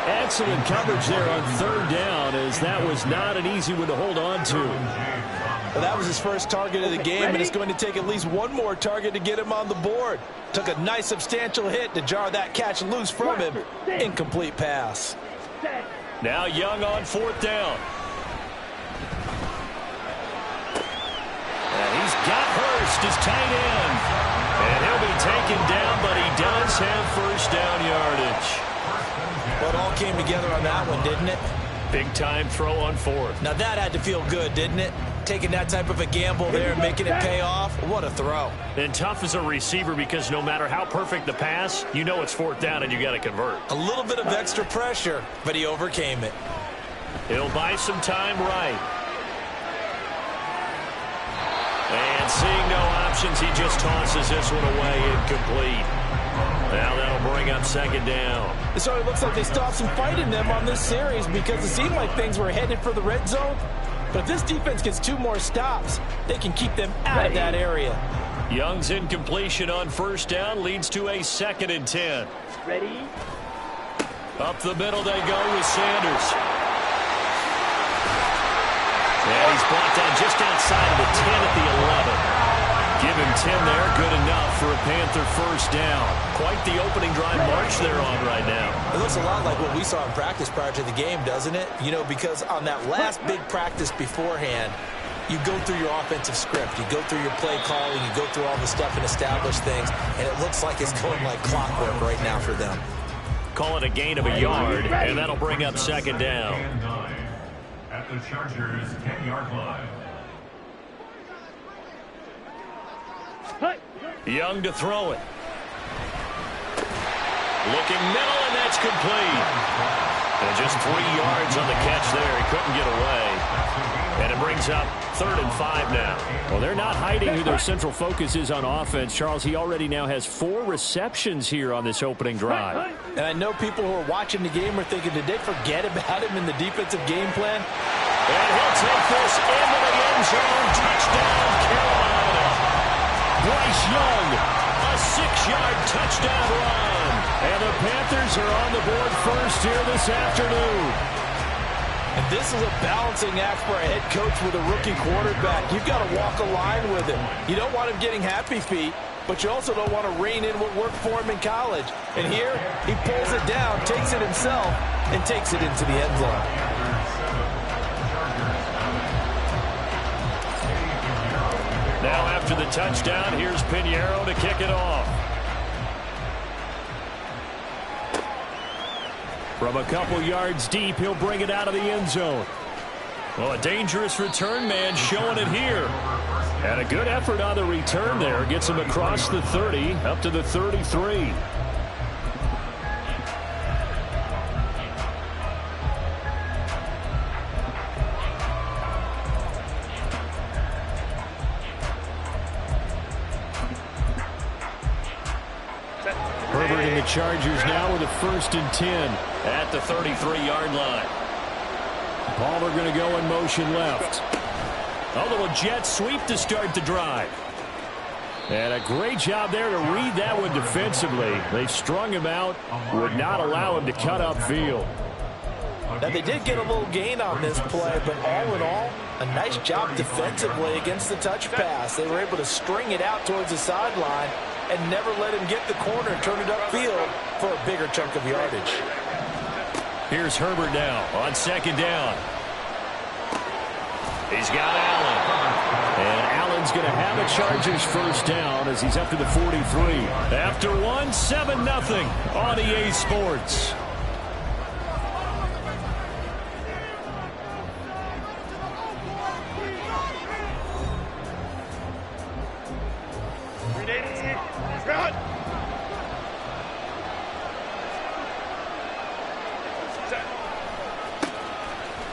Excellent coverage there on 3rd down, as that was not an easy one to hold on to. Well, that was his first target of the game, and it's going to take at least one more target to get him on the board. Took a nice substantial hit to jar that catch loose from him. Incomplete pass. Now Young on 4th down. And he's got Hurst as tight end. And he'll be taken down, but he does have first down yardage. Well, it all came together on that one, didn't it? Big time throw on 4th. Now that had to feel good, didn't it? Taking that type of a gamble there and making it pay off. What a throw. And tough as a receiver because no matter how perfect the pass, you know it's 4th down and you got to convert. A little bit of extra pressure, but he overcame it. He'll buy some time right. And seeing no options, he just tosses this one away incomplete. Now that'll bring up 2nd down. So it looks like they stopped some fight in them on this series because it seemed like things were headed for the red zone. But if this defense gets 2 more stops, they can keep them out of that area. Young's incompletion on 1st down leads to a 2nd and 10. Ready? Up the middle they go with Sanders. And he's brought down just outside of the 10 at the 11. Give him 10 there, good enough for a Panther first down. Quite the opening drive march they're on right now. It looks a lot like what we saw in practice prior to the game, doesn't it? You know, because on that last big practice beforehand, you go through your offensive script, you go through your play calling, you go through all the stuff and establish things, and it looks like it's going like clockwork right now for them. Call it a gain of a yard, and that'll bring up 2nd down. At the Chargers' 10-yard line. Young to throw it. Looking middle, and that's complete. And just 3 yards on the catch there. He couldn't get away. And it brings up 3rd and 5 now. Well, they're not hiding who their central focus is on offense. Charles, he already now has 4 receptions here on this opening drive. And I know people who are watching the game are thinking, did they forget about him in the defensive game plan? And he'll take this into the end zone. Touchdown, Carolina. Bryce Young, a 6-yard touchdown run. And the Panthers are on the board first here this afternoon. And this is a balancing act for a head coach with a rookie quarterback. You've got to walk a line with him. You don't want him getting happy feet, but you also don't want to rein in what worked for him in college. And here, he pulls it down, takes it himself, and takes it into the end zone. Now after the touchdown, here's Pinheiro to kick it off. From a couple yards deep, he'll bring it out of the end zone. Well, a dangerous return man showing it here. And a good effort on the return there. Gets him across the 30, up to the 33. Herbert and the Chargers now with a 1st and 10 at the 33-yard line. Palmer going to go in motion left. A little jet sweep to start the drive. And a great job there to read that one defensively. They strung him out, would not allow him to cut upfield. Now, they did get a little gain on this play, but all in all, a nice job defensively against the touch pass. They were able to string it out towards the sideline and never let him get the corner and turn it upfield for a bigger chunk of yardage. Here's Herbert now on 2nd down. He's got Allen. And Allen's going to have a Chargers 1st down as he's up to the 43. After one, 7-0 on EA Sports.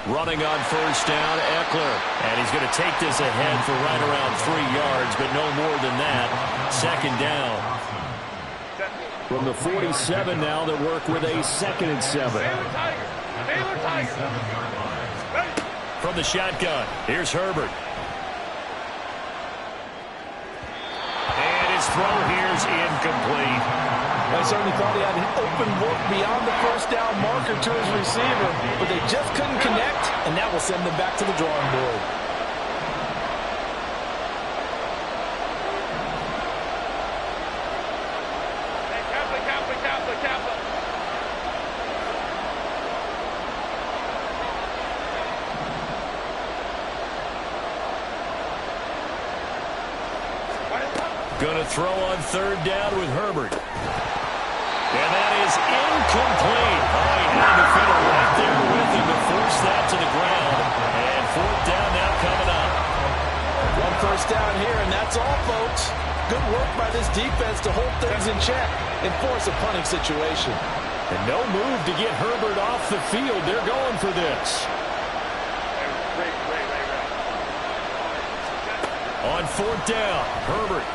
Running on 1st down, Eckler. And he's going to take this ahead for right around 3 yards, but no more than that. 2nd down. From the 47 now, they work with a 2nd and 7. From the shotgun, here's Herbert. And his throw here's incomplete. I certainly thought he had an open look beyond the 1st down marker to his receiver, but they just couldn't connect, and that will send them back to the drawing board. Going to throw on 3rd down with Herbert. And that is incomplete. Oh, he had a defender right there with him to force that to the ground. And 4th down now coming up. 1 first down here, and that's all, folks. Good work by this defense to hold things in check and force a punting situation. And no move to get Herbert off the field. They're going for this. On 4th down, Herbert.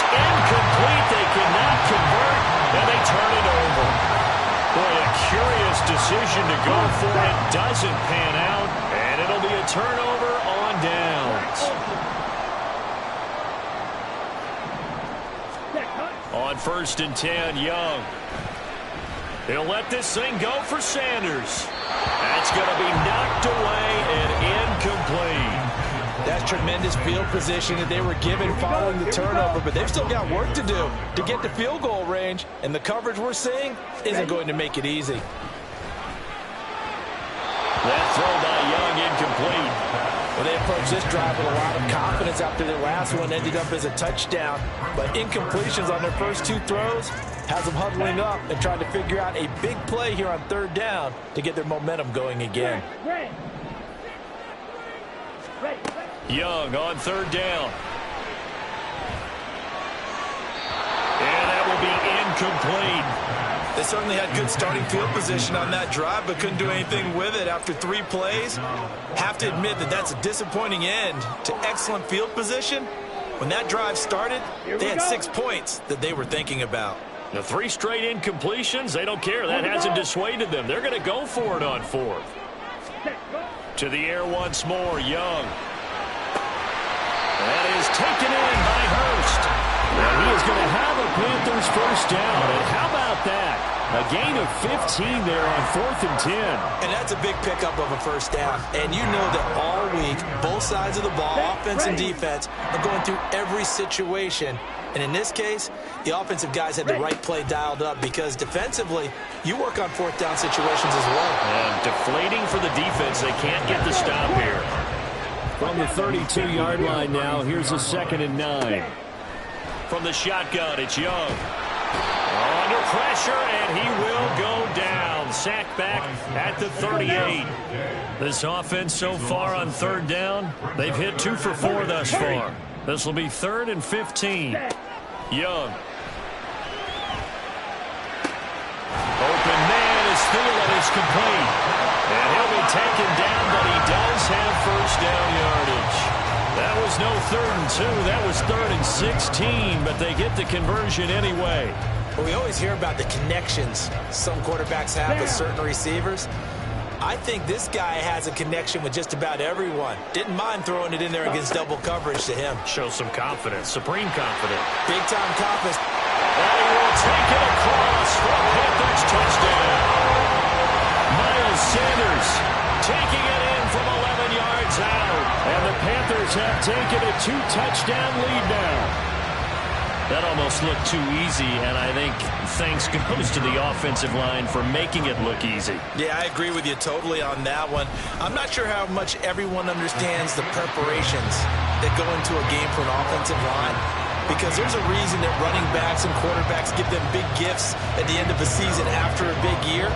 Incomplete. They cannot convert, and they turn it over. Boy, a curious decision to go for it. Doesn't pan out, and it'll be a turnover on downs. On 1st and 10, Young. He'll let this thing go for Sanders. That's going to be knocked away and incomplete. That's tremendous field position that they were given following the turnover, but they've still got work to do to get to field goal range, and the coverage we're seeing isn't going to make it easy. That throw by Young incomplete. Well, they approached this drive with a lot of confidence after their last one ended up as a touchdown, but incompletions on their first 2 throws has them huddling up and trying to figure out a big play here on 3rd down to get their momentum going again. Young on 3rd down. And that will be incomplete. They certainly had good starting field position on that drive, but couldn't do anything with it after 3 plays. Have to admit that that's a disappointing end to excellent field position. When that drive started, they had 6 points that they were thinking about. The 3 straight incompletions, they don't care. That hasn't dissuaded them. They're going to go for it on 4th. To the air once more, Young. That is taken in by Hurst. And he is going to have a Panthers 1st down. And how about that? A gain of 15 there on 4th and 10. And that's a big pickup of a 1st down. And you know that all week, both sides of the ball, offense and defense, are going through every situation And in this case, the offensive guys had the right play dialed up because defensively, you work on fourth down situations as well. And deflating for the defense. They can't get the stop here. From the 32-yard line now, here's a 2nd and 9. From the shotgun, it's Young. Under pressure, and he will go down. Sacked back at the 38. This offense so far on 3rd down, they've hit 2 for 4 thus far. This will be 3rd and 15. Young. Open man is Thielen is complete. And he'll be taken down, but he does have first down yardage. That was no 3rd and 2. That was 3rd and 16, but they get the conversion anyway. Well, we always hear about the connections some quarterbacks have with certain receivers. I think this guy has a connection with just about everyone. Didn't mind throwing it in there against double coverage to him. Shows some confidence, supreme confidence. Big-time confidence. And he will take it across for a Panthers touchdown. Miles Sanders taking it in from 11 yards out. And the Panthers have taken a 2-touchdown lead now. That almost looked too easy, and I think thanks goes to the offensive line for making it look easy. Yeah, I agree with you totally on that one. I'm not sure how much everyone understands the preparations that go into a game for an offensive line, because there's a reason that running backs and quarterbacks give them big gifts at the end of the season after a big year.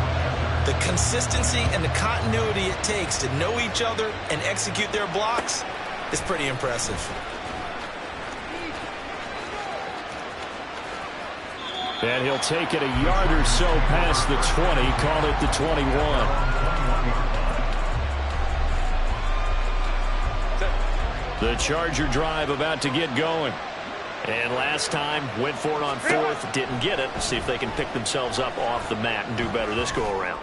The consistency and the continuity it takes to know each other and execute their blocks is pretty impressive. And he'll take it a yard or so past the 20, call it the 21. The Charger drive about to get going. And last time, went for it on 4th, didn't get it. See if they can pick themselves up off the mat and do better this go-around.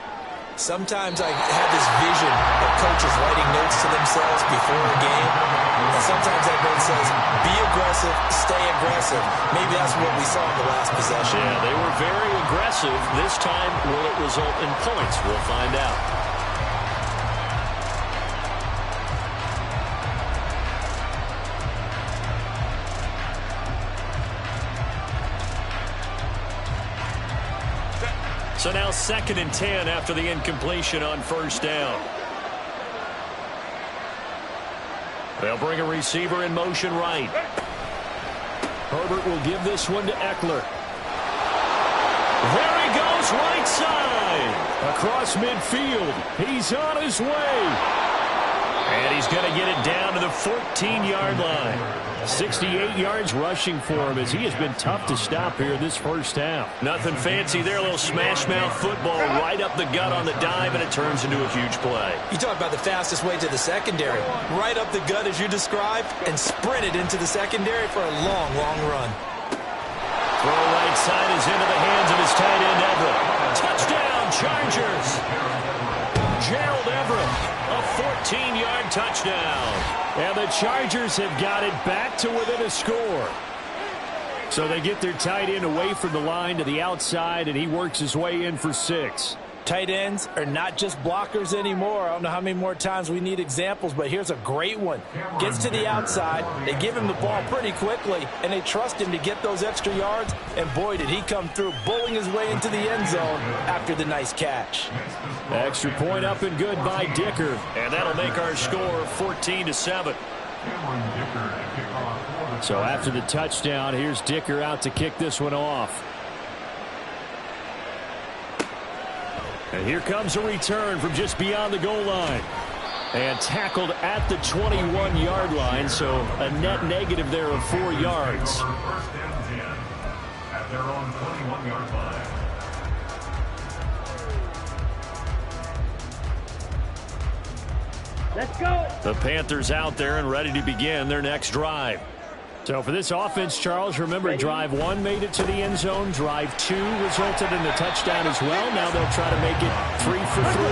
Sometimes I have this vision of coaches writing notes to themselves before a game. And sometimes that note says, be aggressive, stay aggressive. Maybe that's what we saw in the last possession. Yeah, they were very aggressive. This time, will it result in points? We'll find out. So now 2nd and 10 after the incompletion on 1st down. They'll bring a receiver in motion right. Herbert will give this one to Eckler. There he goes, right side. Across midfield. He's on his way. And he's going to get it down to the 14-yard line. 68 yards rushing for him as he has been tough to stop here this first half. Nothing fancy there, a little smash-mouth football right up the gut on the dive, and it turns into a huge play. You talk about the fastest way to the secondary. Right up the gut as you described, and sprinted into the secondary for a long, long run. Throw right side is into the hands of his tight end, Everett. Touchdown, Chargers. Gerald Everett, a 14-yard touchdown. And the Chargers have got it back to within a score. So they get their tight end away from the line to the outside, and he works his way in for 6. Tight ends are not just blockers anymore. I don't know how many more times we need examples, but here's a great one. Gets to the outside, they give him the ball pretty quickly, and they trust him to get those extra yards, and boy, did he come through, bowling his way into the end zone after the nice catch. Extra point up and good by Dicker. And that'll make our score 14-7. So after the touchdown, here's Dicker out to kick this one off. And here comes a return from just beyond the goal line. And tackled at the 21-yard line, so a net negative there of 4 yards. First and 10 at their own 21-yard line. Let's go. The Panthers out there and ready to begin their next drive. So for this offense, Charles, remember drive 1 made it to the end zone. Drive 2 resulted in the touchdown as well. Now they'll try to make it 3 for 3.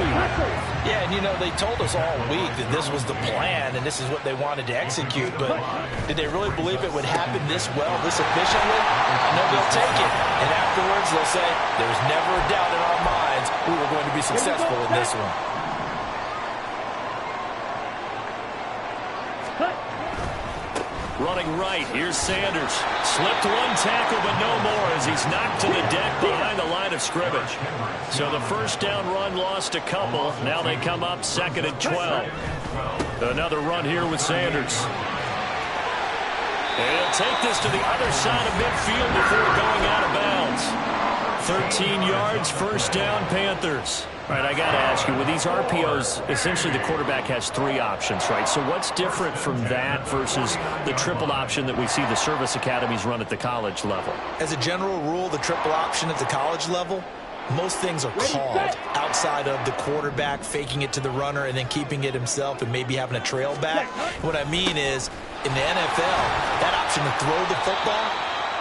Yeah, and you know, they told us all week that this was the plan and this is what they wanted to execute, but did they really believe it would happen this well, this efficiently? No, they'll take it. And afterwards, they'll say, there's never a doubt in our minds we were going to be successful in this one. running right. Here's Sanders. Slipped one tackle, but no more as he's knocked to the deck behind the line of scrimmage. So the first down run lost a couple. Now they come up 2nd and 12. Another run here with Sanders. And he'll take this to the other side of midfield before going out of bounds. 13 yards, first down, Panthers. All right, I got to ask you, with these RPOs, essentially the quarterback has 3 options, right? So what's different from that versus the triple option that we see the service academies run at the college level? As a general rule, the triple option at the college level, most things are called outside of the quarterback faking it to the runner and then keeping it himself and maybe having a trail back. What I mean is, in the NFL, that option to throw the football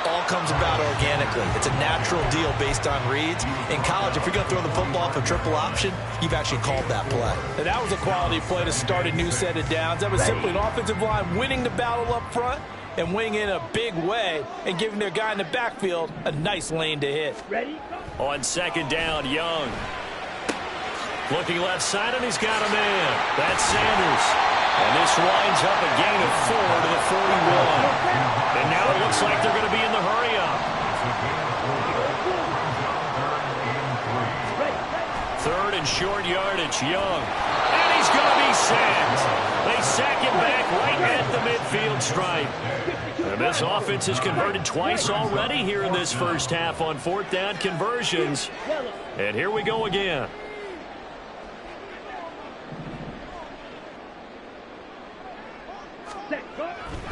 all comes about organically. It's a natural deal based on reads. In college, if you're going to throw the football for triple option, you've actually called that play. And that was a quality play to start a new set of downs. That was simply an offensive line winning the battle up front and winning in a big way and giving their guy in the backfield a nice lane to hit. Ready? On 2nd down, Young. Looking left side, and he's got a man. That's Sanders. And this winds up a gain of 4 to the 41. And now it looks like they're going to be in the hurry-up. 3rd and short yardage, Young. And he's going to be sacked. They sack him back right at the midfield stripe. And this offense has converted twice already here in this first half on 4th down conversions. And here we go again.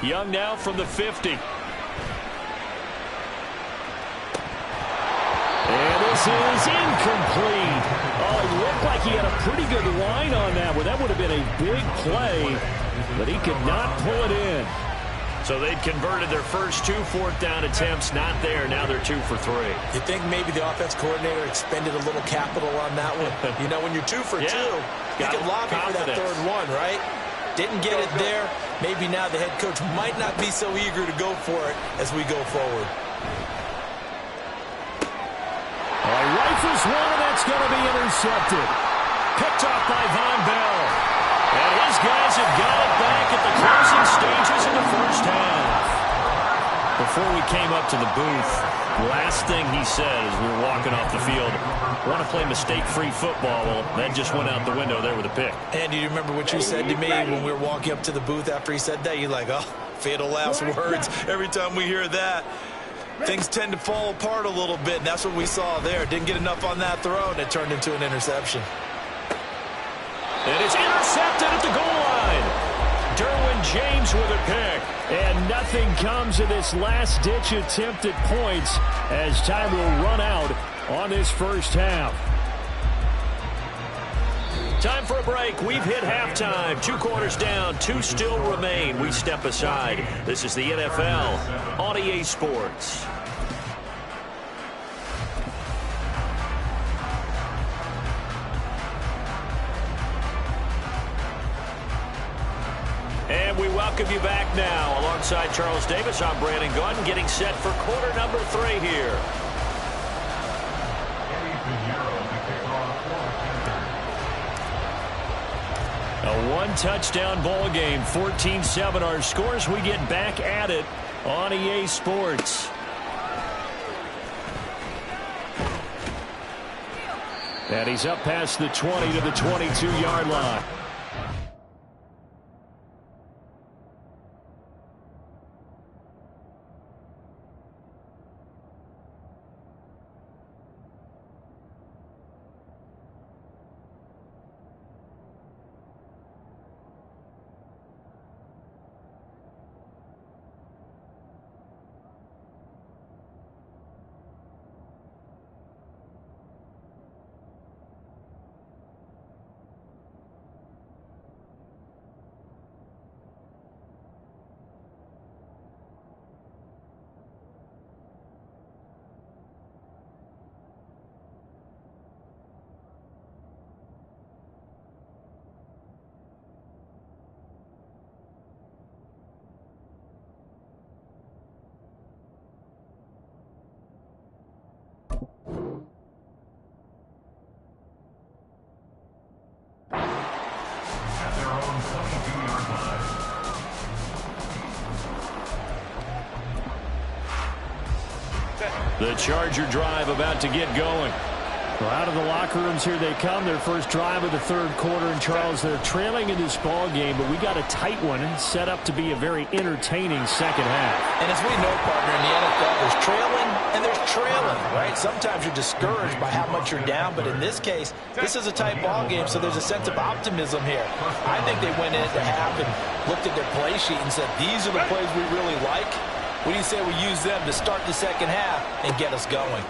Young now from the 50. And this is incomplete. Oh, it looked like he had a pretty good line on that one. That would have been a big play, but he could not pull it in. So they'd converted their first 2 4th down attempts. Not there. Now they're 2 for 3. You think maybe the offense coordinator expended a little capital on that one? You know, when you're 2 for 2, you can lobby for that 3rd one, right? Didn't get it there. Maybe now the head coach might not be so eager to go for it as we go forward. Rifles one, and that's going to be intercepted. Picked off by Von Bell. And his guys have got it back at the closing stages of the first half. Before we came up to the booth, last thing he said as we were walking off the field, want to play mistake-free football. Well, that just went out the window there with a pick. And do you remember what you said to me when we were walking up to the booth after he said that? You're like, oh, fatal last words. Every time we hear that, things tend to fall apart a little bit, and that's what we saw there. Didn't get enough on that throw, and it turned into an interception. And it's intercepted at the goal line. Derwin James with a pick. And nothing comes of this last-ditch attempt at points as time will run out on this first half. Time for a break. We've hit halftime. 2 quarters down. 2 still remain. We step aside. This is the NFL on EA Sports. And we welcome you back now. Alongside Charles Davis, I'm Brandon Gunn, getting set for quarter number 3 here. A 1-touchdown ball game, 14-7 our scores. We get back at it on EA Sports. And he's up past the 20 to the 22-yard line. The Charger drive about to get going. Well, out of the locker rooms here they come. Their first drive of the third quarter. And, Charles, they're trailing in this ball game, but we got a tight one set up to be a very entertaining second half. And as we know, partner, in the NFL, there's trailing and there's trailing, right? Sometimes you're discouraged by how much you're down, but in this case, this is a tight ball game, so there's a sense of optimism here. I think they went into half and looked at their play sheet and said, these are the plays we really like. What do you say we use them to start the second half and get us going?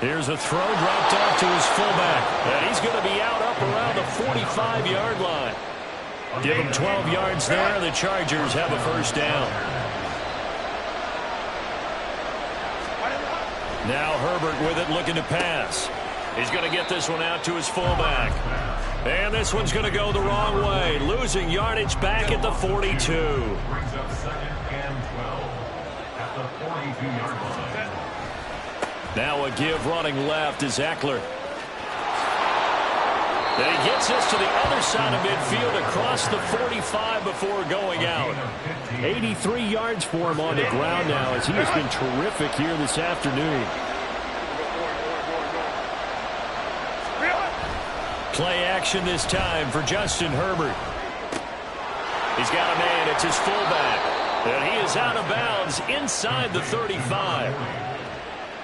Here's a throw dropped off to his fullback. And he's going to be out up around the 45-yard line. Give him 12 yards there. The Chargers have a first down. Now Herbert with it, looking to pass. He's going to get this one out to his fullback. And this one's going to go the wrong way. Losing yardage back at the 42. Brings up 2nd and 12 at the 42-yard line. Now a give running left is Eckler. Then he gets us to the other side of midfield across the 45 before going out. 83 yards for him on the ground now as he has been terrific here this afternoon. Play action this time for Justin Herbert. He's got a man. It's his fullback. And he is out of bounds inside the 35.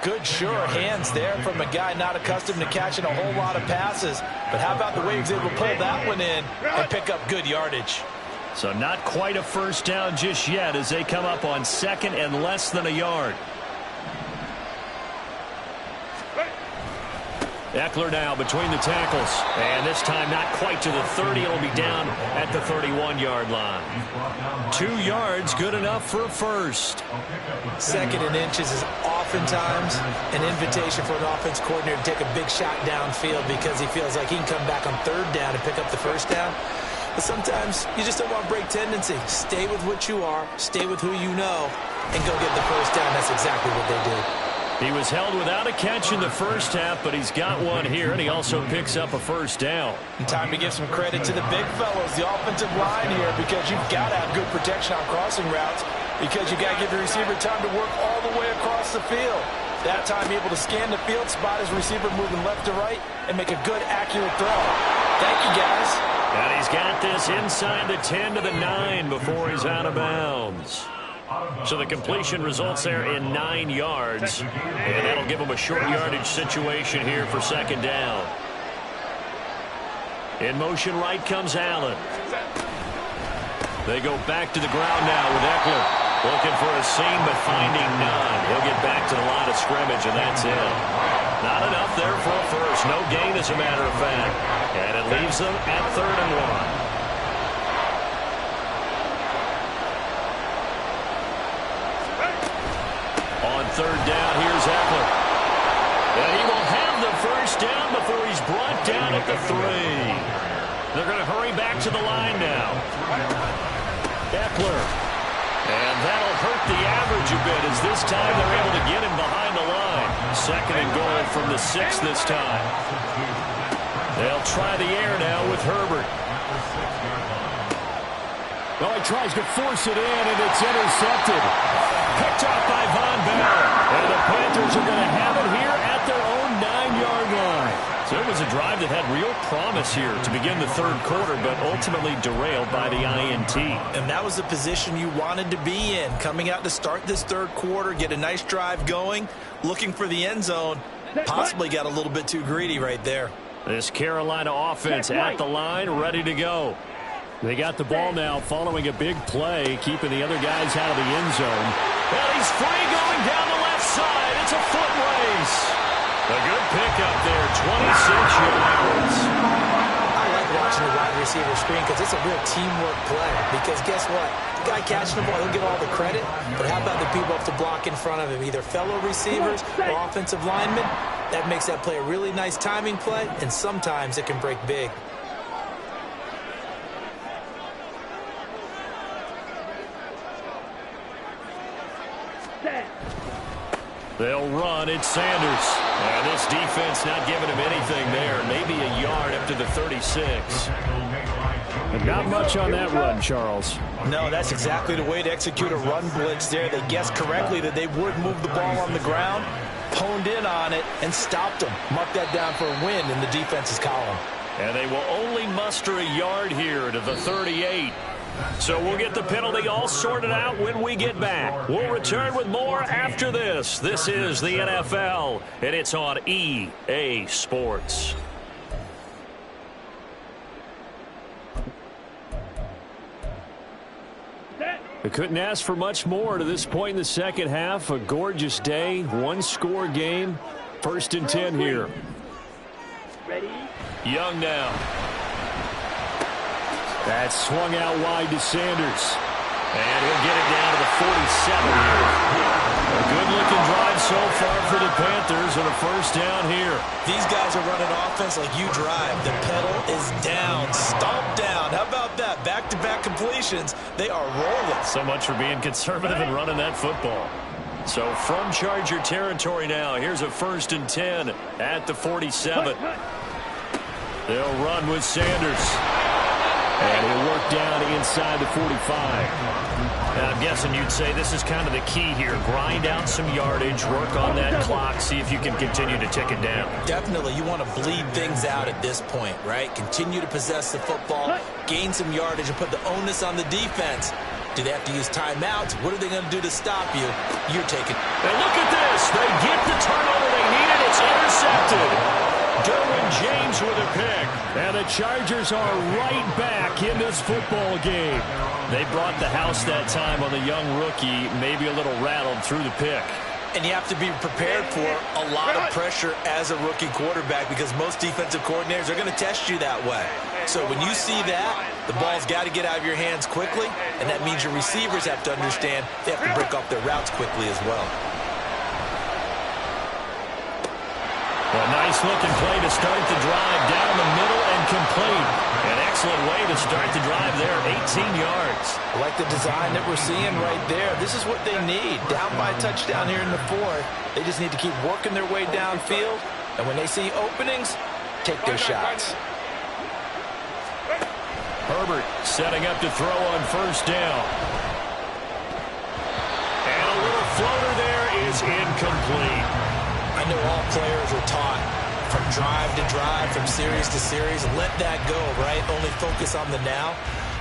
Good, sure hands there from a guy not accustomed to catching a whole lot of passes. But how about the way he was able to pull that one in and pick up good yardage? So not quite a first down just yet as they come up on second and less than a yard. Eckler now between the tackles. And this time not quite to the 30. It'll be down at the 31-yard line. 2 yards, good enough for a first. Second and inches is oftentimes an invitation for an offense coordinator to take a big shot downfield because he feels like he can come back on third down and pick up the first down. But sometimes you just don't want to break tendency. Stay with what you are, stay with who you know, and go get the first down. That's exactly what they did. He was held without a catch in the first half, but he's got one here, and he also picks up a first down. And time to give some credit to the big fellows, the offensive line here, because you've got to have good protection on crossing routes, because you've got to give the receiver time to work all the way across the field. That time, able to scan the field, spot his receiver moving left to right, and make a good, accurate throw. Thank you, guys. And he's got this inside the 10 to the 9 before he's out of bounds. So the completion results there in 9 yards. And that'll give him a short yardage situation here for second down. In motion right comes Allen. They go back to the ground now with Eckler. Looking for a seam but finding none. He'll get back to the line of scrimmage and that's it. Not enough there for a first. No gain as a matter of fact. And it leaves them at 3rd and 1. On third down, here's Eckler. And he will have the first down before he's brought down at the 3. They're going to hurry back to the line now. Eckler. And that'll hurt the average a bit as this time they're able to get him behind the line. 2nd and goal from the 6 this time. They'll try the air now with Herbert. Well, he tries to force it in, and it's intercepted. Picked off by Von Bell. And the Panthers are going to have it here at their own 9-yard line. So it was a drive that had real promise here to begin the third quarter, but ultimately derailed by the INT. And that was the position you wanted to be in. Coming out to start this third quarter, get a nice drive going, looking for the end zone. Possibly got a little bit too greedy right there. This Carolina offense at the line, ready to go. They got the ball now following a big play, keeping the other guys out of the end zone. Well, he's free going down the left side. It's a foot race. A good pickup there, 26 yards. I like watching the wide receiver screen because it's a real teamwork play. Because guess what? The guy catching the ball, he'll get all the credit. But how about the people have to block in front of him, either fellow receivers or offensive linemen? That makes that play a really nice timing play, and sometimes it can break big. They'll run. It's Sanders. And this defense not giving him anything there. Maybe a yard up to the 36. And not much on that run, Charles. No, that's exactly the way to execute a run blitz there. They guessed correctly that they would move the ball on the ground, honed in on it, and stopped them. Mark that down for a win in the defense's column. And they will only muster a yard here to the 38. So we'll get the penalty all sorted out when we get back. We'll return with more after this. This is the NFL, and it's on EA Sports. They couldn't ask for much more to this point in the second half. A gorgeous day, one-score game. 1st and 10 here. Ready? Young now. That swung out wide to Sanders. And he'll get it down to the 47 here. A good-looking drive so far for the Panthers and a first down here. These guys are running offense like you drive. The pedal is down, stomped down. How about that? Back-to-back completions. They are rolling. So much for being conservative and running that football. So from Charger territory now, here's a 1st and 10 at the 47. They'll run with Sanders. And he'll work down inside the 45. And I'm guessing you'd say this is kind of the key here. Grind out some yardage, work on that clock, see if you can continue to tick it down. Definitely, you want to bleed things out at this point, right? Continue to possess the football, gain some yardage, and put the onus on the defense. Do they have to use timeouts? What are they going to do to stop you? You're taking. And look at this. They get the turnover they needed. It's intercepted. Derwin James with a pick. And the Chargers are right back in this football game. They brought the house that time on the young rookie, maybe a little rattled through the pick. And you have to be prepared for a lot of pressure as a rookie quarterback because most defensive coordinators are going to test you that way. So when you see that, the ball's got to get out of your hands quickly, and that means your receivers have to understand they have to break off their routes quickly as well. A nice-looking play to start the drive down the middle and complete. An excellent way to start the drive there, 18 yards. I like the design that we're seeing right there. This is what they need. Down by a touchdown here in the 4th. They just need to keep working their way downfield. And when they see openings, take their shots. Herbert setting up to throw on 1st down. And a little floater there is incomplete. I know all players are taught from drive to drive, from series to series, let that go, right? Only focus on the now.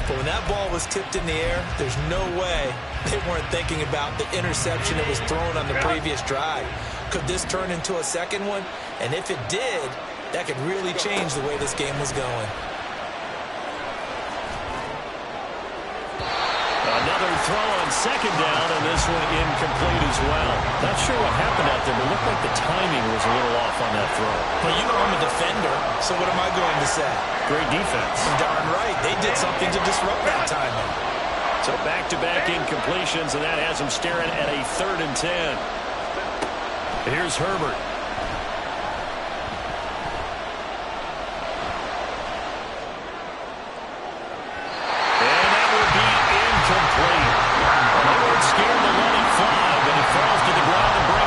But when that ball was tipped in the air, there's no way they weren't thinking about the interception that was thrown on the previous drive. Could this turn into a second one? And if it did, that could really change the way this game was going. Another throw on 2nd down, and this one incomplete as well. Not sure what happened out there, but it looked like the timing was a little off on that throw. But you know I'm a defender, so what am I going to say? Great defense. Darn right. They did something to disrupt that timing. So back-to-back incompletions, and that has them staring at a 3rd and 10. Here's Herbert.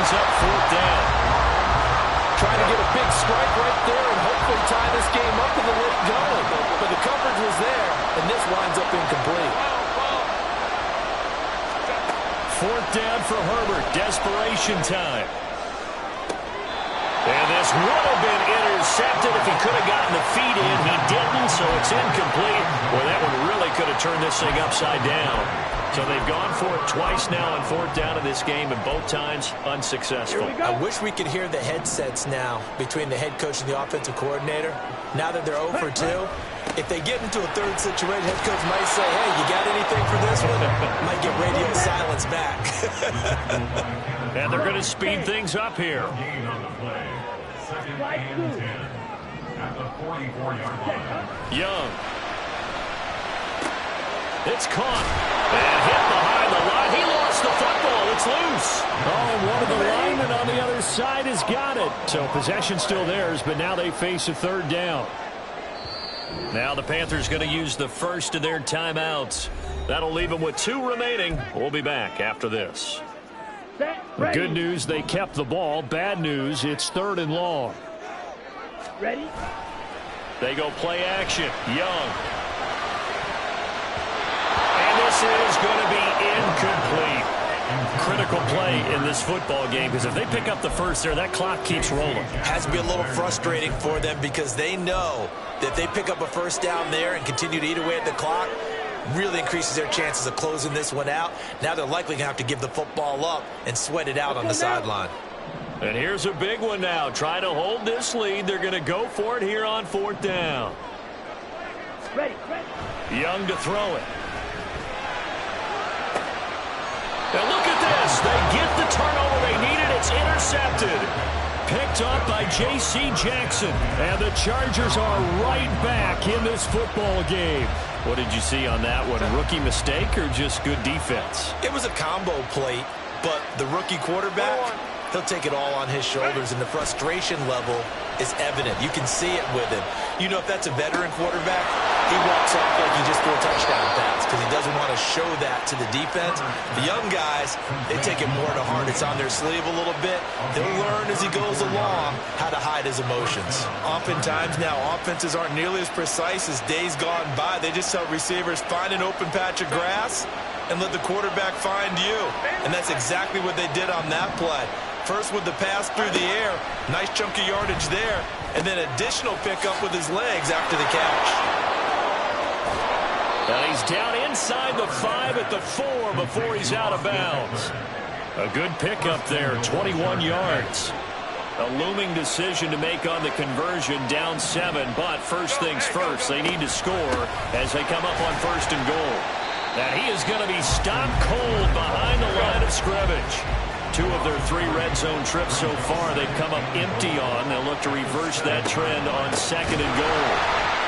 Up 4th down. Trying to get a big strike right there and hopefully tie this game up in the late going. But the coverage was there, and this winds up incomplete. 4th down for Herbert. Desperation time. And this would have been intercepted if he could have gotten the feet in. He didn't, so it's incomplete. Boy, that one really could have turned this thing upside down. So they've gone for it twice now on 4th down in this game, and both times unsuccessful. I wish we could hear the headsets now between the head coach and the offensive coordinator. Now that they're 0 for 2, if they get into a 3rd situation, head coach might say, hey, you got anything for this one? Might get radio silence back. And they're going to speed things up here. Young. It's caught. And hit behind the line. He lost the football. It's loose. Oh, and one of the linemen on the other side has got it. So possession still theirs, but now they face a 3rd down. Now the Panthers going to use the first of their timeouts. That'll leave them with 2 remaining. We'll be back after this. The good news, they kept the ball. Bad news, it's 3rd and long. Ready? They go play action. Young. And this is going to be incomplete. Critical play in this football game, because if they pick up the first there, that clock keeps rolling. Has to be a little frustrating for them because they know that if they pick up a first down there and continue to eat away at the clock, really increases their chances of closing this one out. Now they're likely going to have to give the football up and sweat it out on the sideline. And here's a big one now. Trying to hold this lead. They're going to go for it here on 4th down. Ready. Young to throw it. Now look at this. They get the turnover they needed. It's intercepted. Picked up by J.C. Jackson. And the Chargers are right back in this football game. What did you see on that one? Rookie mistake or just good defense? It was a combo plate, but the rookie quarterback, he'll take it all on his shoulders, and the frustration level is evident. You can see it with him. You know, if that's a veteran quarterback, he walks off like he just threw a touchdown pass because he doesn't want to show that to the defense. The young guys, they take it more to heart. It's on their sleeve a little bit. He'll learn as he goes along how to hide his emotions. Oftentimes now, offenses aren't nearly as precise as days gone by. They just tell receivers, find an open patch of grass and let the quarterback find you. And that's exactly what they did on that play. First with the pass through the air, nice chunk of yardage there, and then additional pickup with his legs after the catch. And he's down inside the 5 at the 4 before he's out of bounds. A good pickup there, 21 yards. A looming decision to make on the conversion, down 7, but first things first, they need to score as they come up on 1st and goal. And he is going to be stopped cold behind the line of scrimmage. 2 of their 3 red zone trips so far they've come up empty on. They'll look to reverse that trend on 2nd and goal.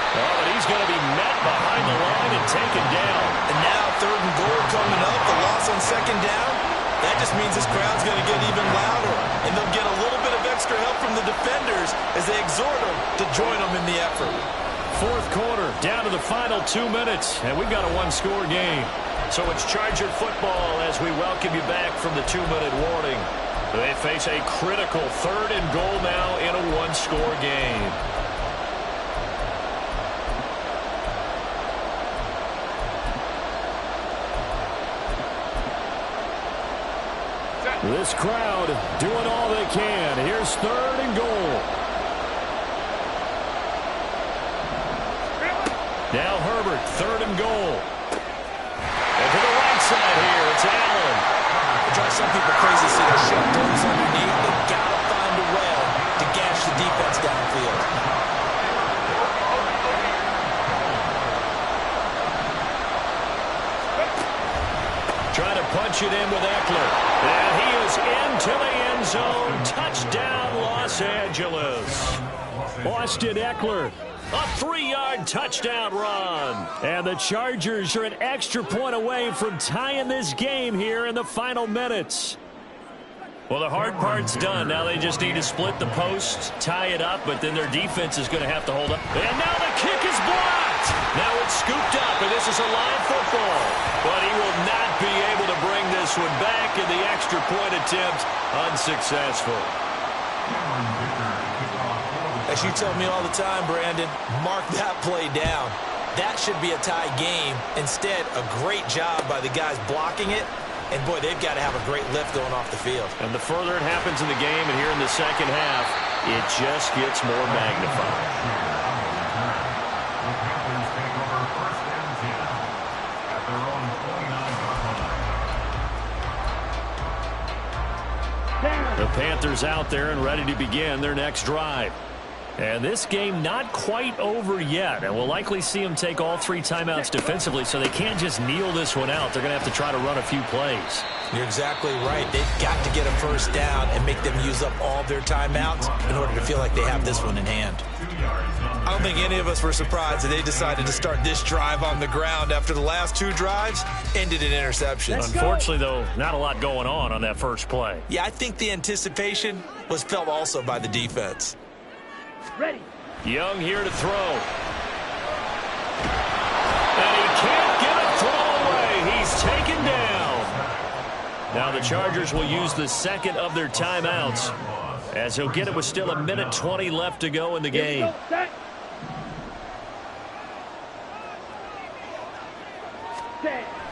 Oh, but he's going to be met behind the line and taken down. And now 3rd and goal coming up, the loss on 2nd down. That just means this crowd's going to get even louder. And they'll get a little bit of extra help from the defenders as they exhort them to join them in the effort. 4th quarter, down to the final 2 minutes, and we've got a 1-score game. So it's Charger football as we welcome you back from the 2-minute warning. They face a critical 3rd and goal now in a 1-score game. This crowd doing all they can. Here's 3rd and goal. Now Herbert, 3rd and goal. And to the right side here, it's Allen. It drives some people crazy to see their short goes underneath. They've got to find a way to gash the defense downfield. Trying to punch it in with Eckler. And he is into the end zone. Touchdown, Los Angeles. Austin Eckler. A 3-yard touchdown run. And the Chargers are an extra point away from tying this game here in the final minutes. Well, the hard part's done. Now they just need to split the posts, tie it up, but then their defense is going to have to hold up. And now the kick is blocked. Now it's scooped up, and this is a live football. But he will not be able to bring this one back, and the extra point attempt unsuccessful. As you tell me all the time, Brandon, mark that play down. That should be a tie game. Instead, a great job by the guys blocking it. And, boy, they've got to have a great lift going off the field. And the further it happens in the game and here in the second half, it just gets more magnified. The Panthers out there and ready to begin their next drive. And this game not quite over yet. And we'll likely see them take all 3 timeouts defensively, so they can't just kneel this one out. They're going to have to try to run a few plays. You're exactly right. They've got to get a first down and make them use up all their timeouts in order to feel like they have this one in hand. I don't think any of us were surprised that they decided to start this drive on the ground after the last 2 drives ended in interceptions. Unfortunately, though, not a lot going on that first play. Yeah, I think the anticipation was felt also by the defense. Ready. Young here to throw. And he can't get a throw away. He's taken down. Now the Chargers will use the second of their timeouts, as he'll get it with still 1:20 left to go in the game.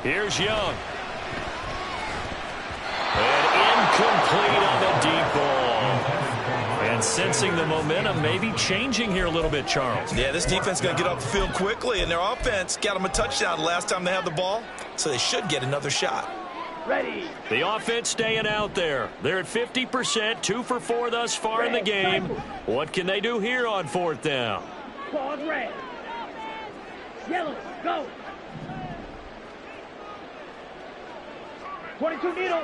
Here's Young. And incomplete on the deep ball. And sensing the momentum maybe changing here a little bit, Charles. Yeah, this defense is going to get off the field quickly, and their offense got them a touchdown last time they had the ball, so they should get another shot. Ready. The offense staying out there. They're at 50%, 2 for 4 thus far in the game. What can they do here on 4th down? Pause red. Yellow, go. 22 needle.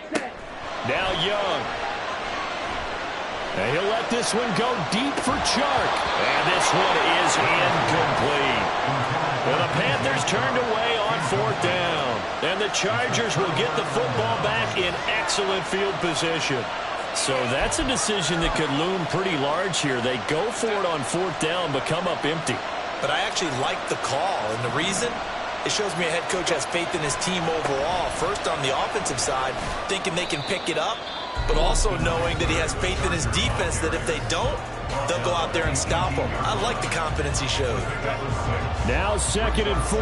Set. Now Young. And he'll let this one go deep for Chark. And this one is incomplete. Well, the Panthers turned away on 4th down. And the Chargers will get the football back in excellent field position. So that's a decision that could loom pretty large here. They go for it on 4th down, but come up empty. But I actually like the call, and the reason? It shows me a head coach has faith in his team overall. First, on the offensive side, thinking they can pick it up, but also knowing that he has faith in his defense that if they don't, they'll go out there and stop them. I like the confidence he showed. Now 2nd and 4.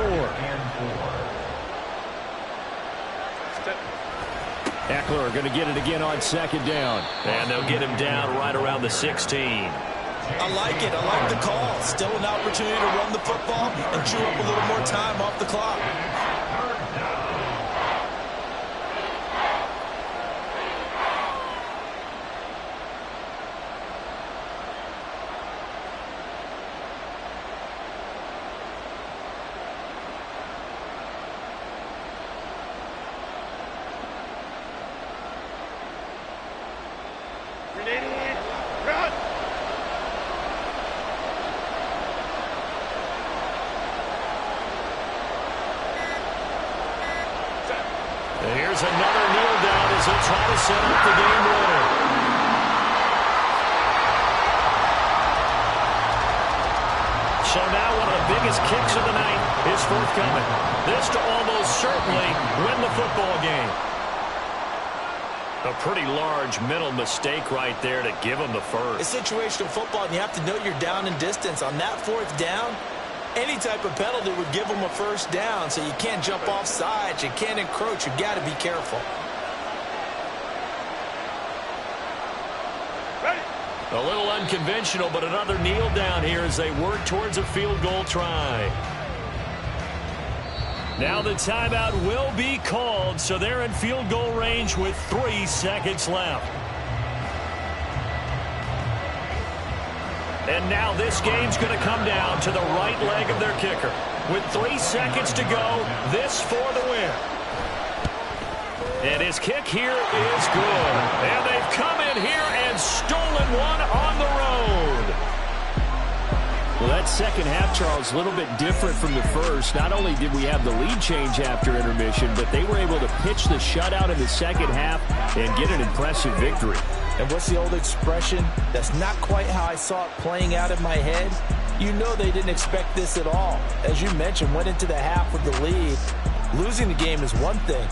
Eckler going to get it again on 2nd down. And they'll get him down right around the 16. I like it. I like the call. Still an opportunity to run the football and chew up a little more time off the clock. Here's another kneel down as he'll try to set up the game winner. So now one of the biggest kicks of the night is forthcoming. This to almost certainly win the football game. A pretty large mental mistake right there to give him the first. It's situational football, and you have to know you're down in distance. On that 4th down, any type of penalty would give them a first down, so you can't jump off sides, you can't encroach, you've got to be careful. A little unconventional, but another kneel down here as they work towards a field goal try. Now the timeout will be called, so they're in field goal range with 3 seconds left. And now this game's going to come down to the right leg of their kicker. With 3 seconds to go, this for the win. And his kick here is good. And they've come in here and stolen one on the road. Well, that second half, Charles, a little bit different from the first. Not only did we have the lead change after intermission, but they were able to pitch the shutout in the second half and get an impressive victory. And what's the old expression? That's not quite how I saw it playing out in my head. You know they didn't expect this at all. As you mentioned, went into the half with the lead. Losing the game is one thing.